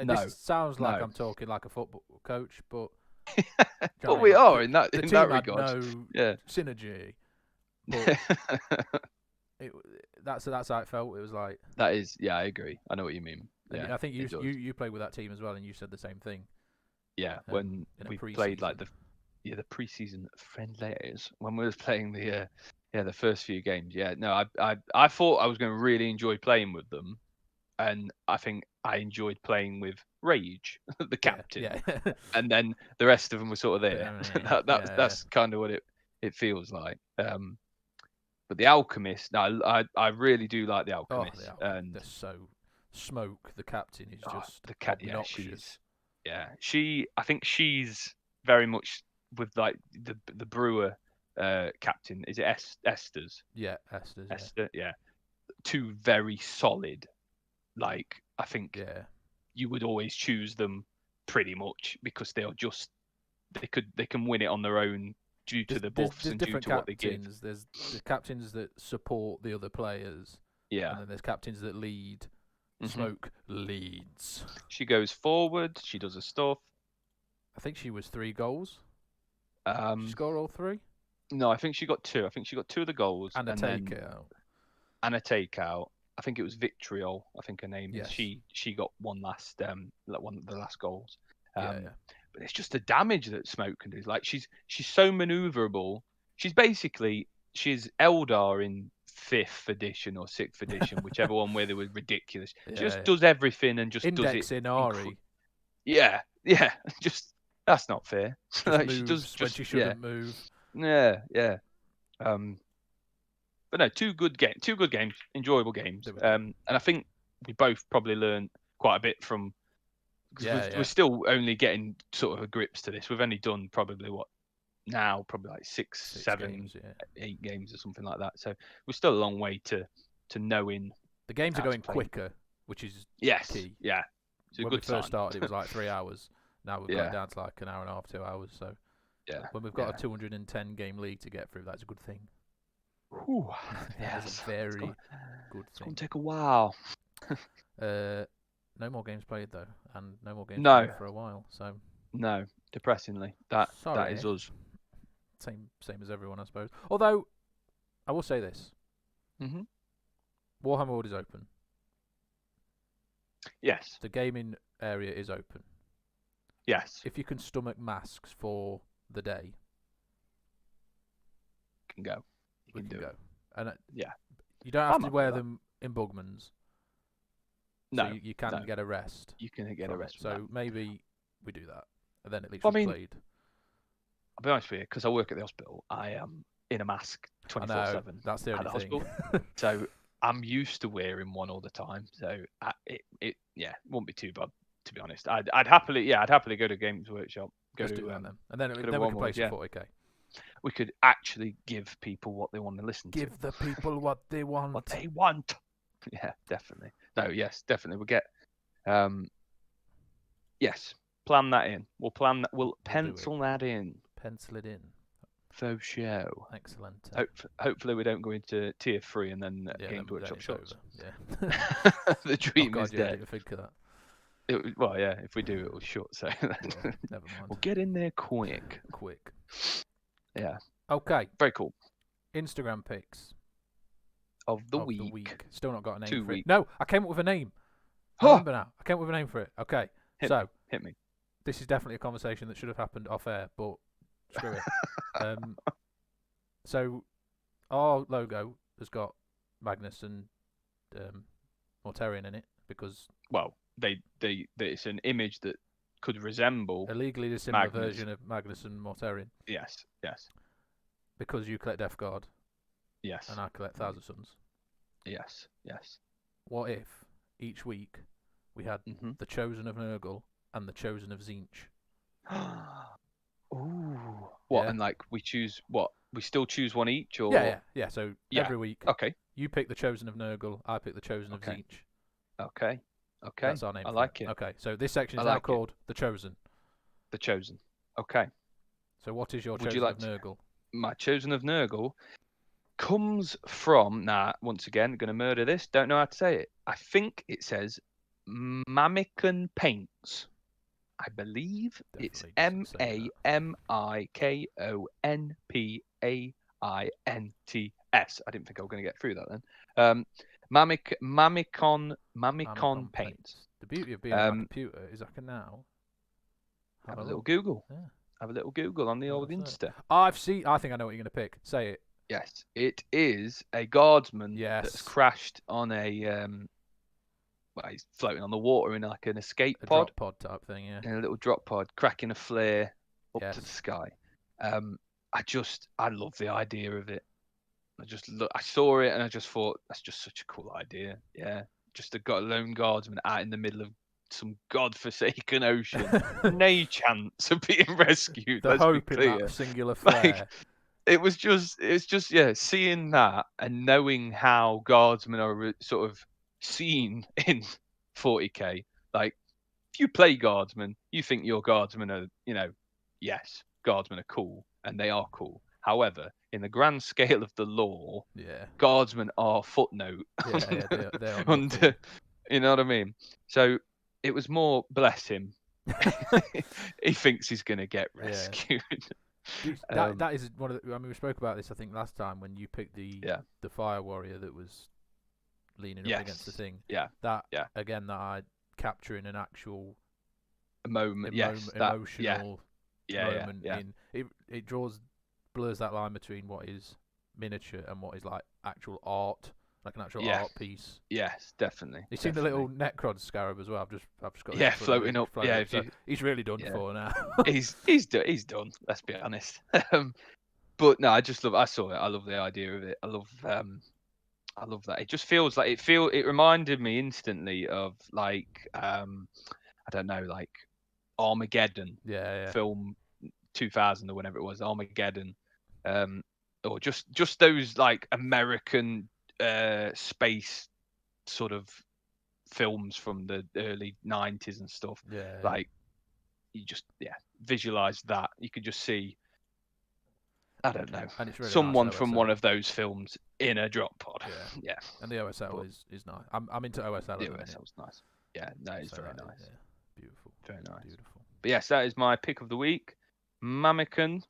No, this sounds like I'm talking like a football coach, but but we are in that regard. Had no synergy. But that's how it felt. It was like that is. Yeah, I agree. I know what you mean. Yeah, I think you played with that team as well, and you said the same thing. Yeah, when we played like the pre-season friendlies, when we was playing the first few games. Yeah, no, I thought I was going to really enjoy playing with them, and I think I enjoyed playing with Rage, the captain. Yeah. And then the rest of them were sort of there. That's kind of what it feels like. But the Alchemist, no, I really do like the Alchemist. And they're so Smoke, the captain, is just the obnoxious. I think she's very much with like the brewer captain. Is it Esther's? Yeah, Esther's. Esther, yeah. Two very solid. Like I think you would always choose them pretty much because they can win it on their own due to the buffs and due to what they give. There's the captains that support the other players. Yeah. And then there's captains that lead. Smoke leads. She goes forward. She does her stuff. I think she was 3 goals. She score all 3? No, I think she got 2. I think she got 2 of the goals and a takeout. And a takeout. I think it was Vitriol. I think her name is. She got one of the last goals. But it's just the damage that Smoke can do. Like she's so maneuverable. She's Eldar in 5th edition or 6th edition, whichever one where they were ridiculous. Just does everything and just Index does it. in Ari. Yeah. Just that's not fair. Like, she does when she shouldn't move. Yeah. But no, two good games, enjoyable games. And I think we both probably learned quite a bit from. We're still only getting sort of grips to this. We've only done probably like 6, 7, games, 8 games or something like that. So we're still a long way to knowing. The games are going quicker, which is key. Yeah. It's when we first started, it was like 3 hours. Now we've got down to like an hour and a half, 2 hours. So when we've got a 210 game league to get through, that's a good thing. Ooh, that's a very good thing. It's going to take a while. No more games played though, and no more games played for a while. So no, depressingly, that is us. Same as everyone, I suppose. Although I will say this: Warhammer World is open. Yes. The gaming area is open. Yes. If you can stomach masks for the day, you can go. We can go. And you don't have to wear them in Bugman's. No, so you can get a rest. You can get a rest. So maybe we do that, and then at least we played. I'll be honest with you, because I work at the hospital, I am in a mask 24/7. That's the only thing. So I'm used to wearing one all the time. So it won't be too bad, to be honest. I'd happily go to Games Workshop. Go to them, and then we can play some 40k. We could actually give people what they want to listen to. Give the people what they want. What they want. Yeah, definitely. No, yes, definitely. We'll get. Yes, plan that in. We'll plan that. We'll pencil that in. Pencil it in. For show. Excellent. Hopefully, we don't go into tier 3 and then Games Workshop shuts. Yeah. The dream is dead. dead. I didn't think of that. If we do, it will shut. So never mind. We'll get in there quick. Yeah. Okay. Very cool. Instagram pics of the week. Still not got a name 2 for weeks. it. No, I came up with a name. I remember now. I came up with a name for it. Okay. Hit me. This is definitely a conversation that should have happened off air, but screw it. So our logo has got Magnus and Mortarion in it because it's an image that could resemble a legally dissimilar version of Magnus and Mortarion. Yes. Because you collect Death Guard. Yes. And I collect Thousand Suns. Yes. What if each week we had the Chosen of Nurgle and the Chosen of Tzeentch? Ooh. What? Yeah. And like we choose what? We still choose one each, or yeah. So every week, you pick the Chosen of Nurgle, I pick the Chosen of Tzeentch. Okay. That's our name. I like it. Okay, so this section is now called the Chosen. The Chosen. Okay. So what is your Chosen of Nurgle? My Chosen of Nurgle comes from, once again, going to murder this. Don't know how to say it. I think it says Mamikon Paints. I believe it's MAMIKONPAINTS. I didn't think I was going to get through that then. Mamikon Paints. The beauty of being on my computer is I can now have a little Google. Yeah. Have a little Google on the old Insta. I think I know what you're going to pick. Say it. Yes, it is a guardsman that's crashed on a well, he's floating on the water in like an escape pod. Drop pod type thing, yeah. In a little drop pod, cracking a flare up to the sky. I love the idea of it. I saw it and I just thought that's just such a cool idea. Yeah, just a lone guardsman out in the middle of some godforsaken ocean, no chance of being rescued. The hope in that singular flare. It's just seeing that and knowing how guardsmen are sort of seen in 40k. Like, if you play guardsmen, you think your guardsmen are, yes, guardsmen are cool, and they are cool. However, in the grand scale of the lore, guardsmen are footnote. They are under, you know what I mean? So it was more, bless him. He thinks he's going to get rescued. That is one of the, I mean, we spoke about this, I think, last time when you picked the fire warrior that was leaning up against the thing. Again, that I capturing an actual moment, emotional moment. It blurs that line between what is miniature and what is like actual art, like an actual art piece. Yes, definitely. You've seen the little Necrod scarab as well. I've just got floating up. He's really done for now. he's done. Let's be honest. But no, I saw it. I love the idea of it. I love that. It just feels like it reminded me instantly of like I don't know, like Armageddon. Film 2000 or whenever it was, Armageddon. Or just those like American space sort of films from the early 90s and stuff. Like you just visualize that. You could just see, I don't know, and it's really someone nice from one of those films in a drop pod. Yeah. And the OSL is nice. I'm into OSL. The OSL's nice. Yeah, no, it's very nice. Yeah. Beautiful. Very nice. Beautiful. But yes, that is my pick of the week. Mamikon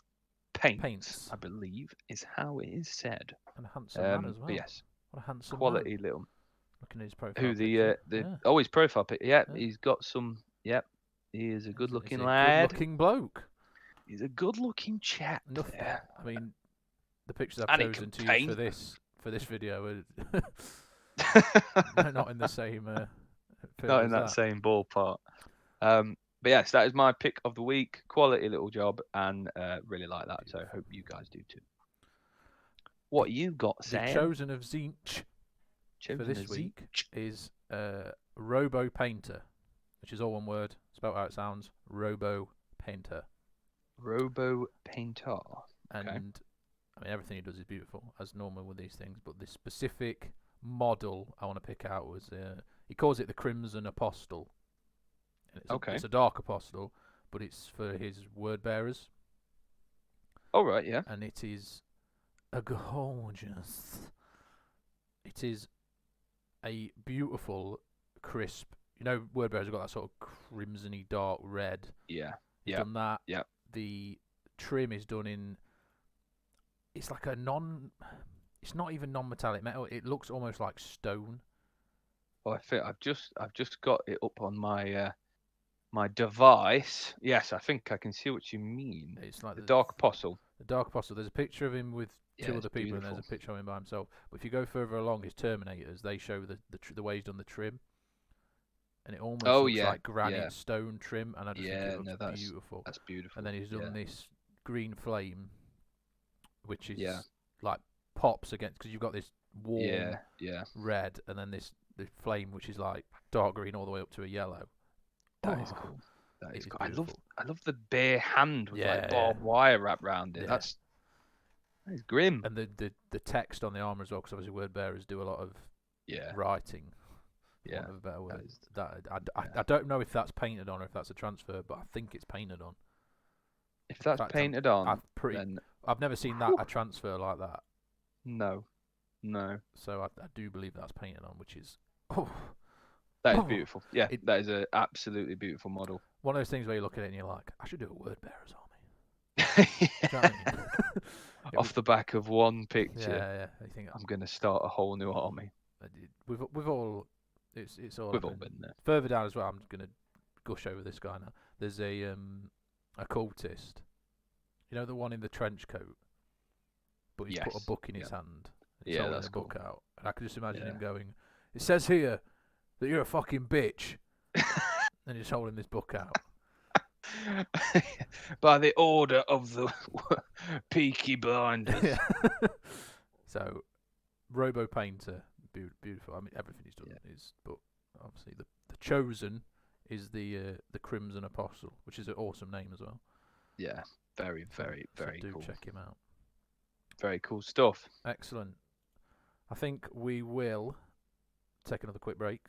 Paints, I believe, is how it is said. And a handsome man as well. But yes, what a handsome quality man. little. Looking at his profile. His profile pic. Yeah, he's got some. Yep, he is a good-looking lad. Good-looking bloke. He's a good-looking chap. I mean, the pictures I've chosen to use for this video are not in the same. Not in that same ballpark. But yes, that is my pick of the week. Quality little job, and really like that. So I hope you guys do too. What you got, Sam? The chosen of Zinch for this week is Robo Painter, which is all one word, spelled how it sounds. Robo Painter. Robo Painter. And I mean, everything he does is beautiful, as normal with these things. But this specific model I want to pick out was he calls it the Crimson Apostle. It's a dark apostle, but it's for his word bearers. Oh, right, yeah. And it is a gorgeous. It is a beautiful, crisp. You know, word bearers have got that sort of crimsony dark red. Yeah. Done that. Yeah. The trim is done in. It's like it's not even non-metallic metal. It looks almost like stone. Oh, I think I've just got it up on my my device. Yes, I think I can see what you mean. It's like the Dark Apostle. The Dark Apostle. There's a picture of him with two other people, and there's a picture of him by himself. But if you go further along, his Terminators, they show the way he's done the trim, and it almost looks like granite stone trim, and I just think it looks beautiful. That's beautiful. And then he's done this green flame, which is like pops against, because you've got this warm red, and then this flame which is like dark green all the way up to a yellow. That is cool. That is cool. I love the bare hand with like barbed wire wrapped around it. That is grim. And the text on the armor as well, because obviously word bearers do a lot of writing. For want of a better word. I don't know if that's painted on or if that's a transfer, but I think it's painted on. If that's painted on, I've never seen a transfer like that. No. So I do believe that's painted on, which is that is beautiful. Yeah, that is an absolutely beautiful model. One of those things where you look at it and you're like, I should do a word bearer's army. Do you know what I mean? Off the back of one picture. Yeah. I think I'm gonna start a whole new army. We've all it's all we've all been there. Further down as well. I'm gonna gush over this guy now. There's a cultist. You know, the one in the trench coat, but he's put a book in his hand. He's holding a book out, and I can just imagine him going, "It says here that you're a fucking bitch," and he's holding this book out. By the order of the Peaky Blinders. Yeah. So, Robo Painter, beautiful. I mean, everything he's done is, but obviously the Chosen is the Crimson Apostle, which is an awesome name as well. Yeah, very, very, very cool. Do check him out. Very cool stuff. Excellent. I think we will take another quick break.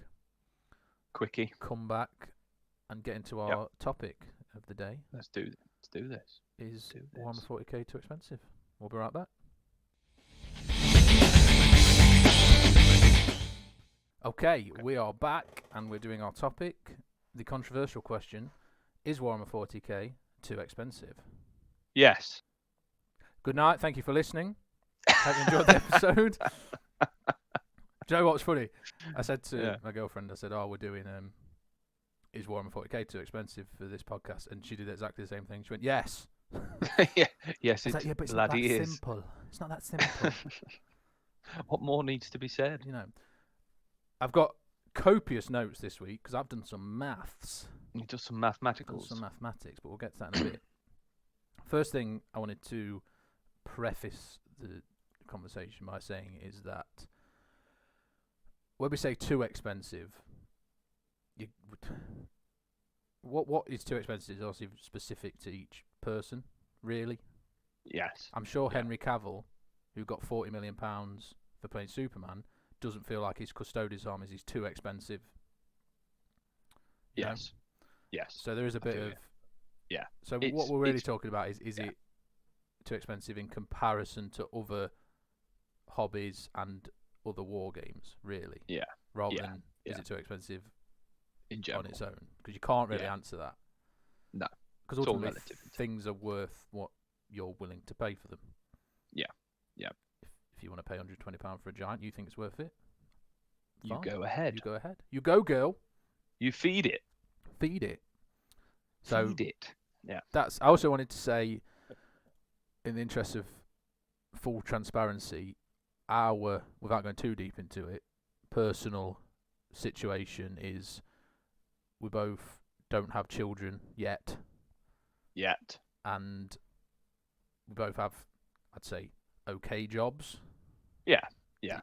Quickie. Come back and get into our topic of the day. Let's do this. Is Warhammer 40k too expensive? We'll be right back. Okay, we are back and we're doing our topic. The controversial question: is Warhammer 40k too expensive? Yes. Good night. Thank you for listening. Hope you enjoyed the episode. Do you know what's funny? I said to my girlfriend, I said, "Oh, we're doing is Warhammer 40k too expensive for this podcast?" And she did exactly the same thing. She went, "Yes." Yes, it's like, but it's not that simple. It's not that simple. What more needs to be said? You know, I've got copious notes this week because I've done some maths. You've done some mathematicals. Some mathematics, but we'll get to that in a bit. First thing I wanted to preface the conversation by saying is that when we say too expensive, what is too expensive is obviously specific to each person, really. Yes. I'm sure Henry Cavill, who got £40 million for playing Superman, doesn't feel like his Custodes armies is too expensive. Yes. Yes. So there is a bit of... Yeah. So what we're really talking about is it too expensive in comparison to other hobbies and other war games, really? Yeah. Rather than is it too expensive in general on its own? Because you can't really answer that. No. Because ultimately things are worth what you're willing to pay for them. Yeah. Yeah. If you want to pay £120 for a giant, you think it's worth it? Fine. You go ahead. You go ahead. You go, girl. You feed it. Feed it. So feed it. Yeah. I also wanted to say, in the interest of full transparency, without going too deep into it, personal situation is we both don't have children yet. And we both have, I'd say, okay jobs. Yeah.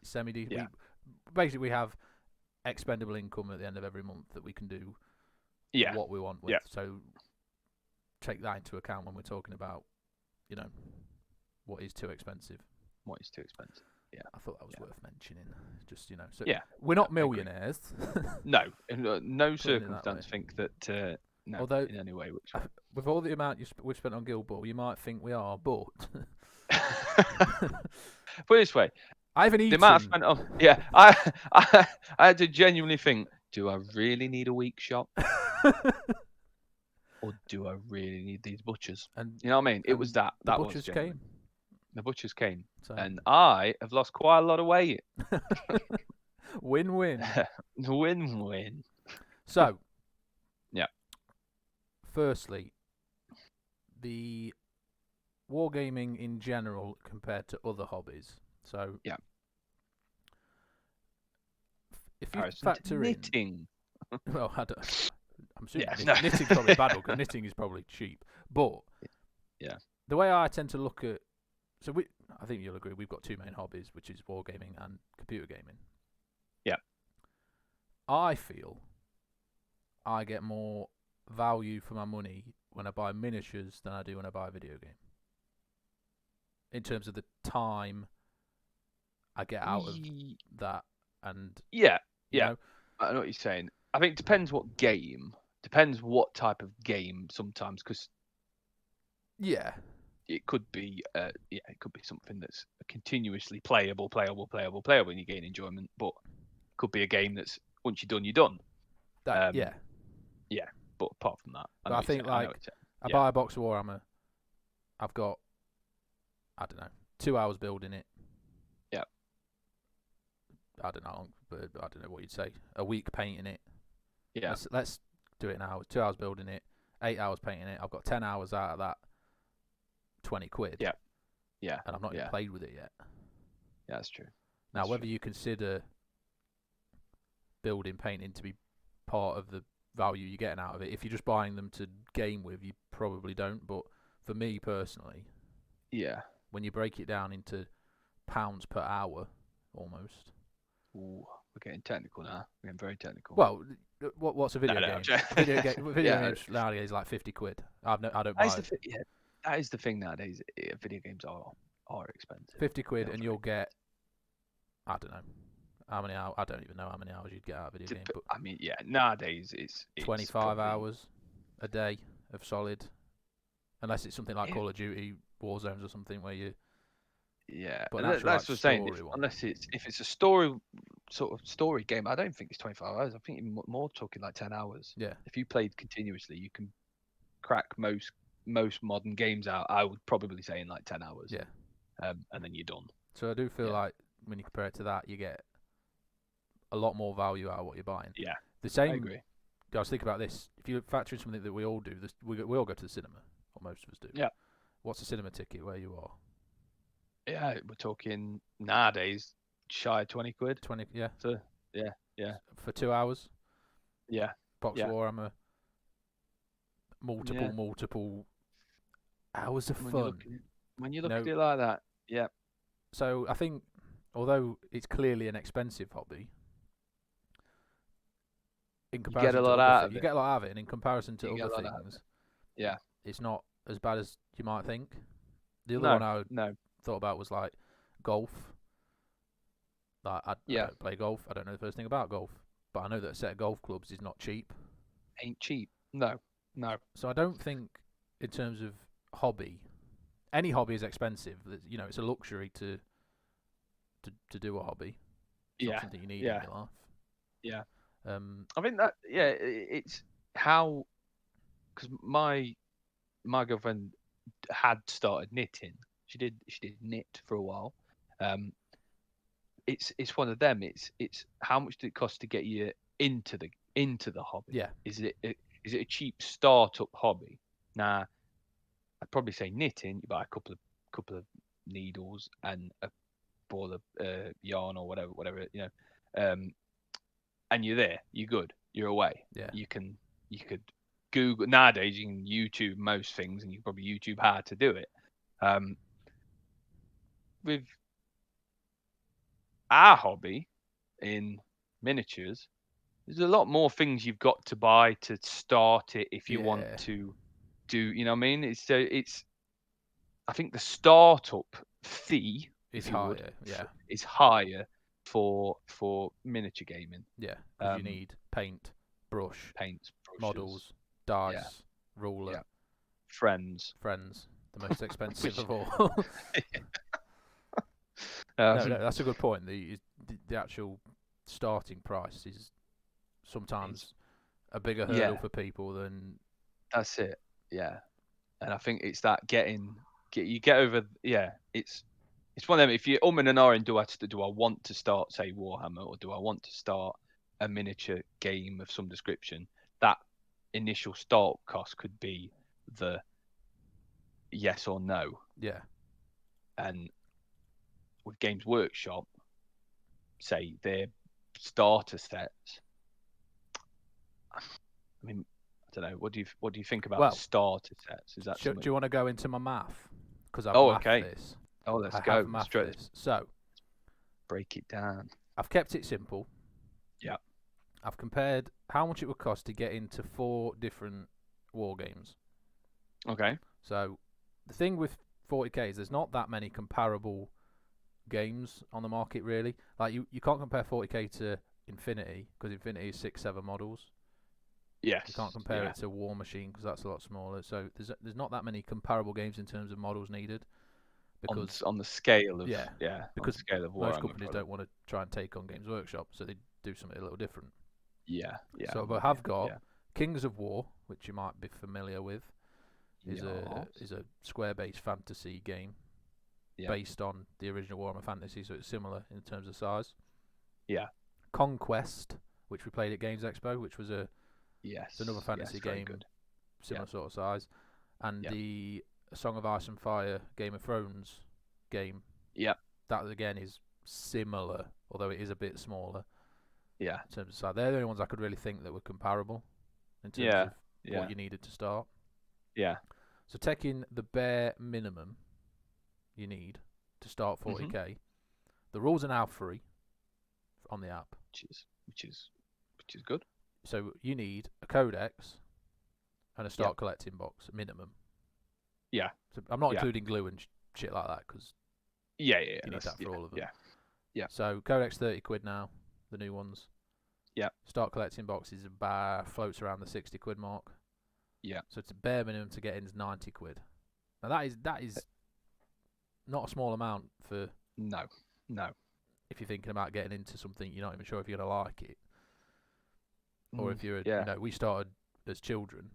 Semi-decent. Yeah. Basically, we have expendable income at the end of every month that we can do what we want with. Yeah. So take that into account when we're talking about, what is too expensive. What is too expensive? Yeah. I thought that was worth mentioning. Just, so we're not millionaires. No. In no circumstance think that... No, although, in any way, with all the amount we've spent on Guild Ball, you might think we are, but put it this way, I haven't eaten. The amount I spent on, I had to genuinely think: do I really need a weak shop, or do I really need these butchers? And you know what I mean? It was that. The butchers came. The butchers came, and I have lost quite a lot of weight. Win-win. Win-win. So. Firstly, the wargaming in general compared to other hobbies. So, if you factor knitting. Well, I'm assuming knitting's probably bad because knitting is probably cheap. But the way I tend to look at, I think you'll agree, we've got two main hobbies, which is wargaming and computer gaming. Yeah. I feel I get more value for my money when I buy miniatures than I do when I buy a video game. In terms of the time I get out of that, and you know, I know what you're saying. I think it depends what game, depends what type of game sometimes, because it could be it could be something that's continuously playable, and you gain enjoyment. But it could be a game that's once you're done, you're done. Yeah. But apart from that, I think I buy a box of Warhammer. I've got, I don't know, 2 hours building it. Yeah. I don't know, but I don't know what you'd say. A week painting it. Yeah. Let's do it now. 2 hours building it, 8 hours painting it. I've got 10 hours out of that. 20 quid. Yeah. Yeah. And I've not even played with it yet. Yeah, that's true. Now, whether you consider building painting to be part of the value you're getting out of it, if you're just buying them to game with, you probably don't. But for me personally, when you break it down into pounds per hour, almost. Ooh, we're getting technical now. We're getting very technical. Well, what's a video game? Video games nowadays is like 50 quid. I don't buy it. That is the thing nowadays. Video games are expensive. 50 quid, and you'll get, I don't know how many hours. I don't even know how many hours you'd get out of a video game. But I mean, nowadays it's 25 hours a day of solid, unless it's something like Call of Duty, Warzones, or something where you. Yeah, but that's what I'm saying. Unless it's a story game, I don't think it's 25 hours. I think you're more talking like 10 hours. Yeah. If you played continuously, you can crack most modern games out. I would probably say in like 10 hours. Yeah. And then you're done. So I do feel like when you compare it to that, you get a lot more value out of what you're buying. Yeah. The same. I agree. Guys, think about this. If you factor in something that we all do, we all go to the cinema, or most of us do. Yeah. What's a cinema ticket where you are? Yeah, we're talking nowadays shy of 20 quid. 20, yeah. So, yeah. For 2 hours? Yeah. Box of Warhammer. Multiple hours of fun. When you look at it like that, yeah. So I think, although it's clearly an expensive hobby, in comparison you get a lot out of it. You get a lot out of it, and in comparison to other things, it's not as bad as you might think. The other one I thought about was like golf. Like I don't play golf. I don't know the first thing about golf, but I know that a set of golf clubs is not cheap. Ain't cheap. No. So I don't think, in terms of hobby, any hobby is expensive. You know, it's a luxury to do a hobby. It's not something you need in your life. Yeah. I think that it's how, because my girlfriend had started knitting. She did knit for a while. It's one of them. It's how much did it cost to get you into the hobby? Yeah. Is it a cheap startup hobby? Now, I'd probably say knitting. You buy a couple of needles and a ball of yarn or whatever and you're there. You're good. You're away. Yeah. You could Google nowadays. You can YouTube most things, and you can probably YouTube how to do it. With our hobby in miniatures, there's a lot more things you've got to buy to start it if you want to do. You know what I mean? It's. I think the startup fee is higher. Is higher for miniature gaming. Yeah, because you need paints, brushes, models, dice, ruler, friends. The most expensive of all. No, that's a good point. The actual starting price is sometimes a bigger hurdle for people than. That's it. Yeah, and I think it's that you get over. Yeah, it's one of them. If you're and ahhing, do I want to start, say, Warhammer, or do I want to start a miniature game of some description? That initial start cost could be the yes or no. Yeah. And with Games Workshop, say their starter sets. I mean, I don't know. What do you think about the starter sets? Is that do you want to go into my math? Because I've mathed this. Oh, let's go. Straight. So, break it down. I've kept it simple. Yeah. I've compared how much it would cost to get into 4 different war games. Okay. So, the thing with 40k is there's not that many comparable games on the market, really. Like, you can't compare 40k to Infinity, because Infinity is 6-7 models. Yes. You can't compare it to War Machine because that's a lot smaller. So there's not that many comparable games in terms of models needed. Because on the scale of because scale of most companies don't want to try and take on Games Workshop, so they do something a little different. Yeah. So I have got Kings of War, which you might be familiar with, is a square-based fantasy game based on the original Warhammer Fantasy, so it's similar in terms of size. Yeah. Conquest, which we played at Games Expo, which was it's another fantasy game, similar sort of size, and the Song of Ice and Fire Game of Thrones game. Yeah. That again is similar, although it is a bit smaller. Yeah. In terms of size, they're the only ones I could really think that were comparable in terms of what you needed to start. Yeah. So taking the bare minimum you need to start 40k, the rules are now free on the app, which is good. So you need a codex and a start collecting box minimum. Yeah. So I'm not including glue and shit like that because you need that for all of them. Yeah. So codex £30 now, the new ones. Yeah. Start collecting boxes floats around the £60 mark. Yeah. So it's a bare minimum to get in is £90. Now that is not a small amount for. No. If you're thinking about getting into something, you're not even sure if you're gonna like it, or if you're, we started as children.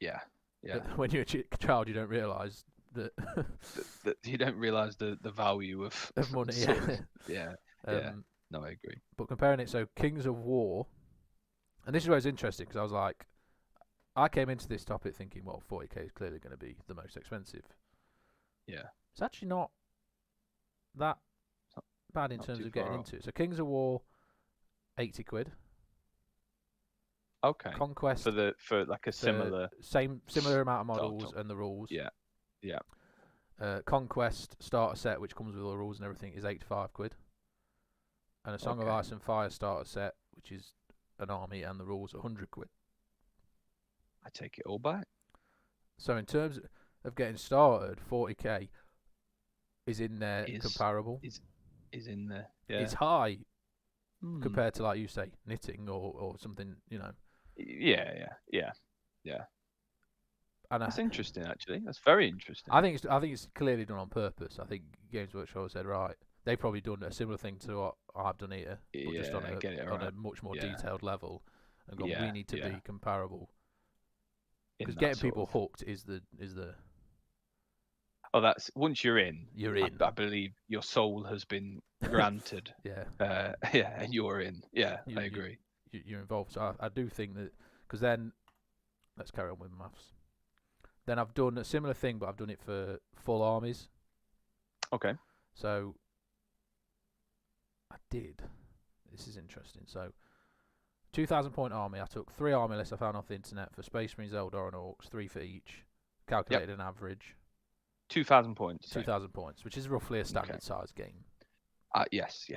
Yeah. When you're a child, you don't realise that you don't realise the value of money. No, I agree. But comparing it, so Kings of War, and this is where it's interesting because I was like, I came into this topic thinking, well, 40k is clearly going to be the most expensive. Yeah. It's actually not that bad in terms of getting into it. So Kings of War, £80. Okay. Conquest for like a similar amount of models and the rules. Yeah. Conquest starter set, which comes with all the rules and everything, is £85. And a Song of Ice and Fire starter set, which is an army and the rules, £100. I take it all back. So in terms of getting started, 40k is in there comparable. Is in there. Yeah. It's high compared to, like you say, knitting or something, Yeah. And that's interesting, actually. That's very interesting. I think it's clearly done on purpose. I think Games Workshop said, right, they've probably done a similar thing to what I've done here, but just on a much more detailed level, and gone, we need to be comparable. Because getting people hooked is the. Oh, that's once you're in. You're in. I believe your soul has been granted. And you're in. Yeah, I agree. You're involved. So I do think that, because then, let's carry on with maths. Then I've done a similar thing, but I've done it for full armies. Okay. So I did. This is interesting. So 2,000 point army. I took 3 army lists I found off the internet for Space Marines, Eldar, and Orcs, 3 for each. Calculated an average. 2,000 points. 2,000 points, which is roughly a standard size game. Yes.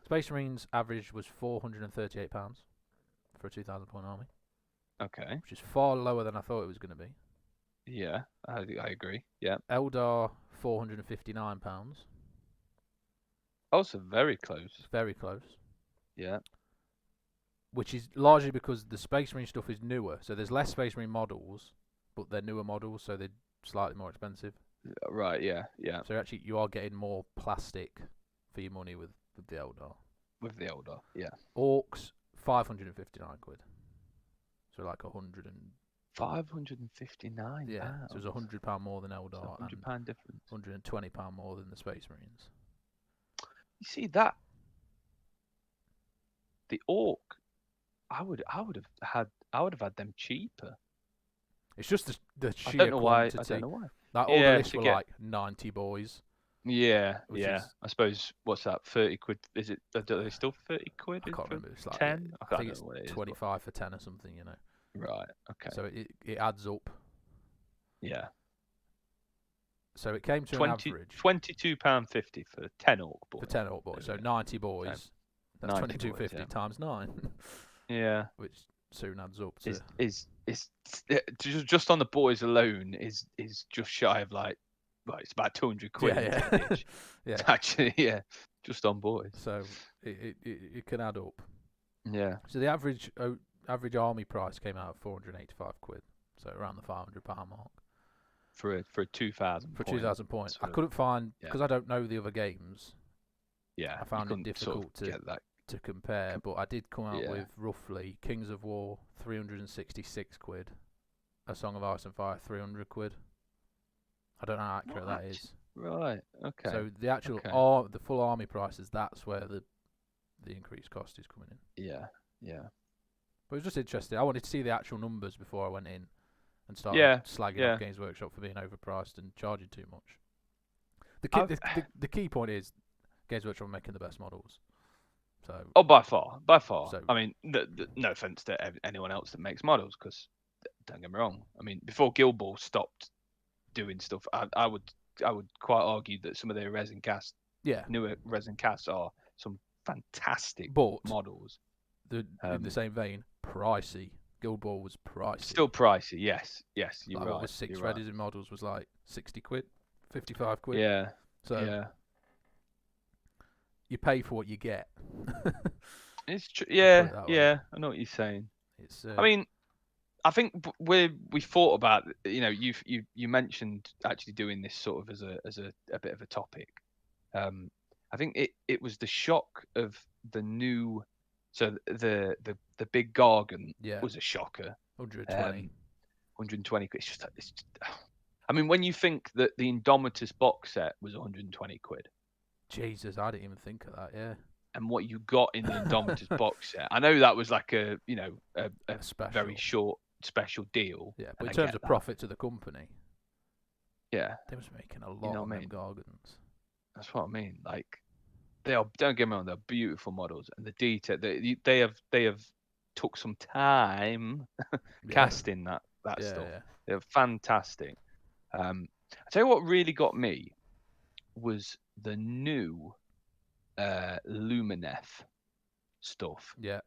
Space Marines average was £438 for a 2,000 point army. Okay. Which is far lower than I thought it was going to be. Yeah, I agree. Yeah. Eldar, £459. Oh, so very close. Very close. Yeah. Which is largely because the Space Marine stuff is newer. So there's less Space Marine models, but they're newer models, so they're slightly more expensive. Right, yeah. So actually you are getting more plastic for your money with the Eldar. With the Eldar, yeah. Orcs, £559. So like 559. Yeah, so it was £100 more than Eldar. So £100 difference. £120 more than the Space Marines. You see that? The Orc, I would have had them cheaper. It's just the sheer quantity. I don't know why. Like all the lists were like 90 boys. Yeah. I suppose what's that? 30 quid? Is it? Are they still 30 quid? I can't remember. It's like 10. I think it's 25 for 10 or something. Right. Okay. So it adds up. Yeah. So it came to an average £22.50 for 10 Orc boys. For 10 Orc boys, so 90 boys. That's £22.50 times 9. Yeah. Which soon adds up to. Is just on the boys alone is just shy of it's about 200 quid. Yeah. Actually, just on boys. So it can add up. Yeah. So the average average army price came out at 485 quid, so around the £500 mark. For a 2,000 For point, 2,000 points. I couldn't find, because I don't know the other games. Yeah, I found it difficult to compare, but I did come out with roughly Kings of War 366 quid, A Song of Ice and Fire 300 quid. I don't know how accurate that is. Right. Okay. So the actual the full army prices, that's where the increased cost is coming in. Yeah. Yeah. But it was just interesting. I wanted to see the actual numbers before I went in and started slagging off Games Workshop for being overpriced and charging too much. The key point is Games Workshop are making the best models. So by far. So, I mean, no offense to anyone else that makes models, because don't get me wrong. I mean, before Guild Ball stopped doing stuff, I would quite argue that some of their resin casts, newer resin casts, are some fantastic models. In the same vein, pricey. Guild Ball was pricey. Still pricey, yes, you're right. What was 6 resin models was like 60 quid, 55 quid. Yeah. So you pay for what you get. It's true. Yeah, I know what you're saying. I mean, I think we thought about, you mentioned actually doing this sort of as a bit of a topic. I think it was the shock of the new, so the big Gargant was a shocker. 120. 120 quid. It's just, I mean, when you think that the Indomitus box set was 120 quid. Jesus, I didn't even think of that. Yeah. And what you got in the Indomitus box set, I know that was like a very short special deal. Yeah, but in terms of profit to the company, they was making a lot on them Gargants. That's what I mean. Like, they are, don't get me wrong, they're beautiful models, and the detail they have took some time casting that stuff. Yeah. They're fantastic. I tell you what really got me was the new Lumineth stuff. Yeah.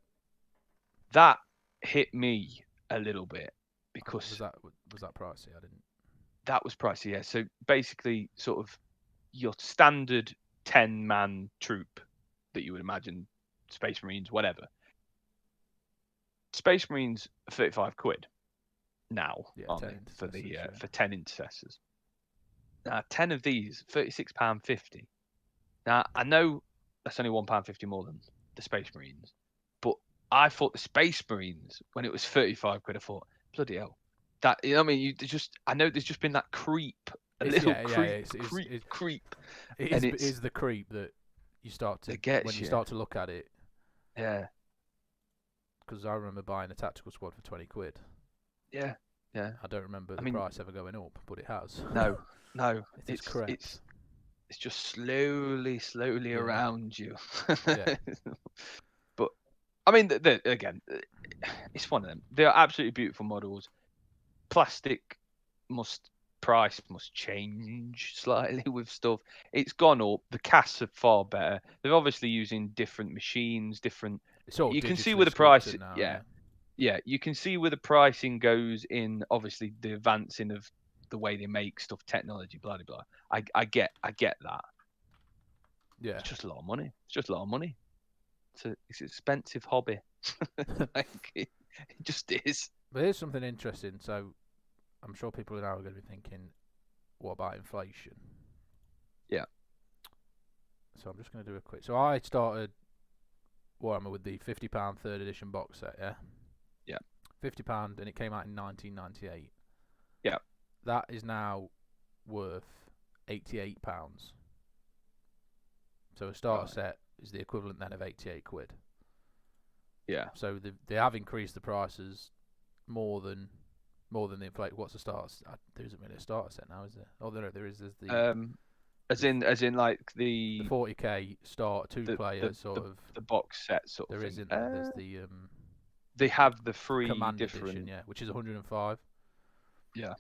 That hit me a little bit, because was that pricey? I didn't. That was pricey, yeah. So basically, sort of your standard 10-man troop that you would imagine, Space Marines, whatever. Space Marines are 35 quid now, aren't they, for 10 intercessors. Now 10 of these, £36.50. Now I know that's only £1.50 more than the Space Marines, but I thought the Space Marines, when it was 35 quid, I thought, bloody hell, that, you know what I mean? I know there's just been that creep, creep. It is the creep that you start to get when you start to look at it. Yeah. Because I remember buying a tactical squad for 20 quid. Yeah. I don't remember the price ever going up, but it has. No. It's just slowly around you. Yeah. But I mean, again, it's one of them. They are absolutely beautiful models. Plastic price must change slightly with stuff. It's gone up. The casts are far better. They're obviously using different machines, different. You can see where the price. Yeah, you can see where the pricing goes in. Obviously, the advancing of the way they make stuff, technology, blah blah blah. I get that. Yeah, it's just a lot of money. It's an expensive hobby. It just is. But here's something interesting. So, I'm sure people now are going to be thinking, what about inflation? Yeah. So I'm just going to do a quick. So I started Warhammer with the £50 3rd edition box set. Yeah. Yeah. £50, and it came out in 1998. Yeah. That is now worth £88. So a starter set is the equivalent then of 88 quid. Yeah. So they have increased the prices more than the inflation. What's the starter? There isn't really a starter set now, is there? Oh, there is. There's the as in like the 40k start 2-player sort of the box set sort of thing. Isn't there? There's the they have the free Command different edition, yeah, which is 105. Yeah.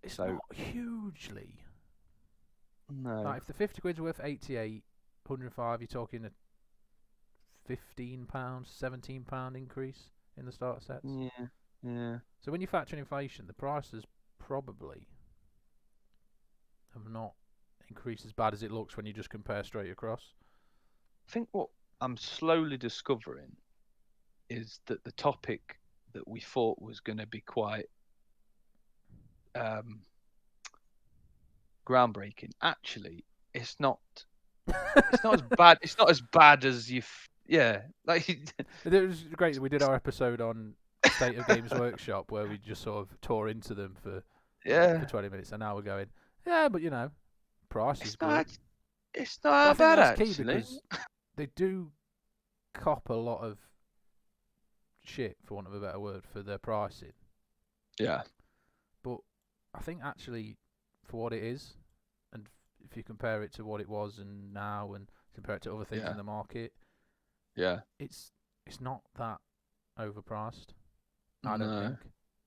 It's not hugely. No. Like if the 50 quid's worth 88, 105, you're talking a £15, £17 increase in the starter sets. Yeah. So when you factor in inflation, the prices probably have not increased as bad as it looks when you just compare straight across. I think what I'm slowly discovering is that the topic that we thought was going to be quite groundbreaking, actually, it's not. It's not as bad. It's not as bad as you. Like it was great that we did our episode on State of Games Workshop where we just sort of tore into them for 20 minutes, and now we're going, but price is good. It's not bad, that's actually. Key because they do cop a lot of shit, for want of a better word, for their pricing. Yeah. But I think actually, for what it is, and if you compare it to what it was and now, and compare it to other things in the market, it's not that overpriced. I don't think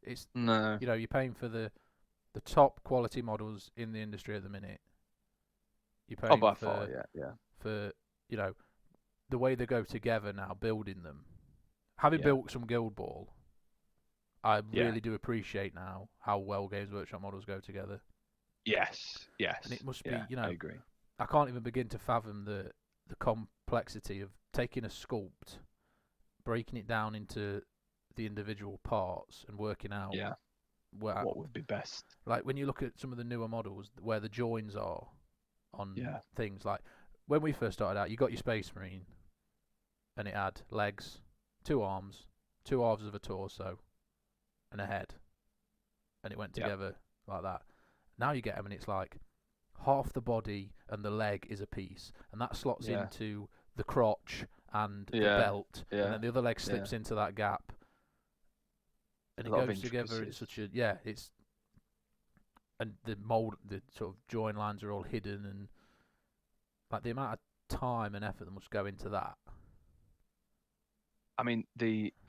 it's you're paying for the top quality models in the industry at the minute. You're paying for the way they go together now, building them. Having built some Guild Ball, I really do appreciate now how well Games Workshop models go together. Yes. And it must be, I agree. I can't even begin to fathom the complexity of taking a sculpt, breaking it down into the individual parts, and working out what would be best. Like when you look at some of the newer models, where the joins are on things. Like when we first started out, you got your Space Marine, and it had legs, 2 arms, 2 halves of a torso, and a head, and it went together like that. Now you get them, and it's like half the body and the leg is a piece, and that slots into the crotch and the belt, and then the other leg slips into that gap, and it goes together. It's such a it's, and the mold, the sort of join lines are all hidden, and like the amount of time and effort that must go into that. I mean,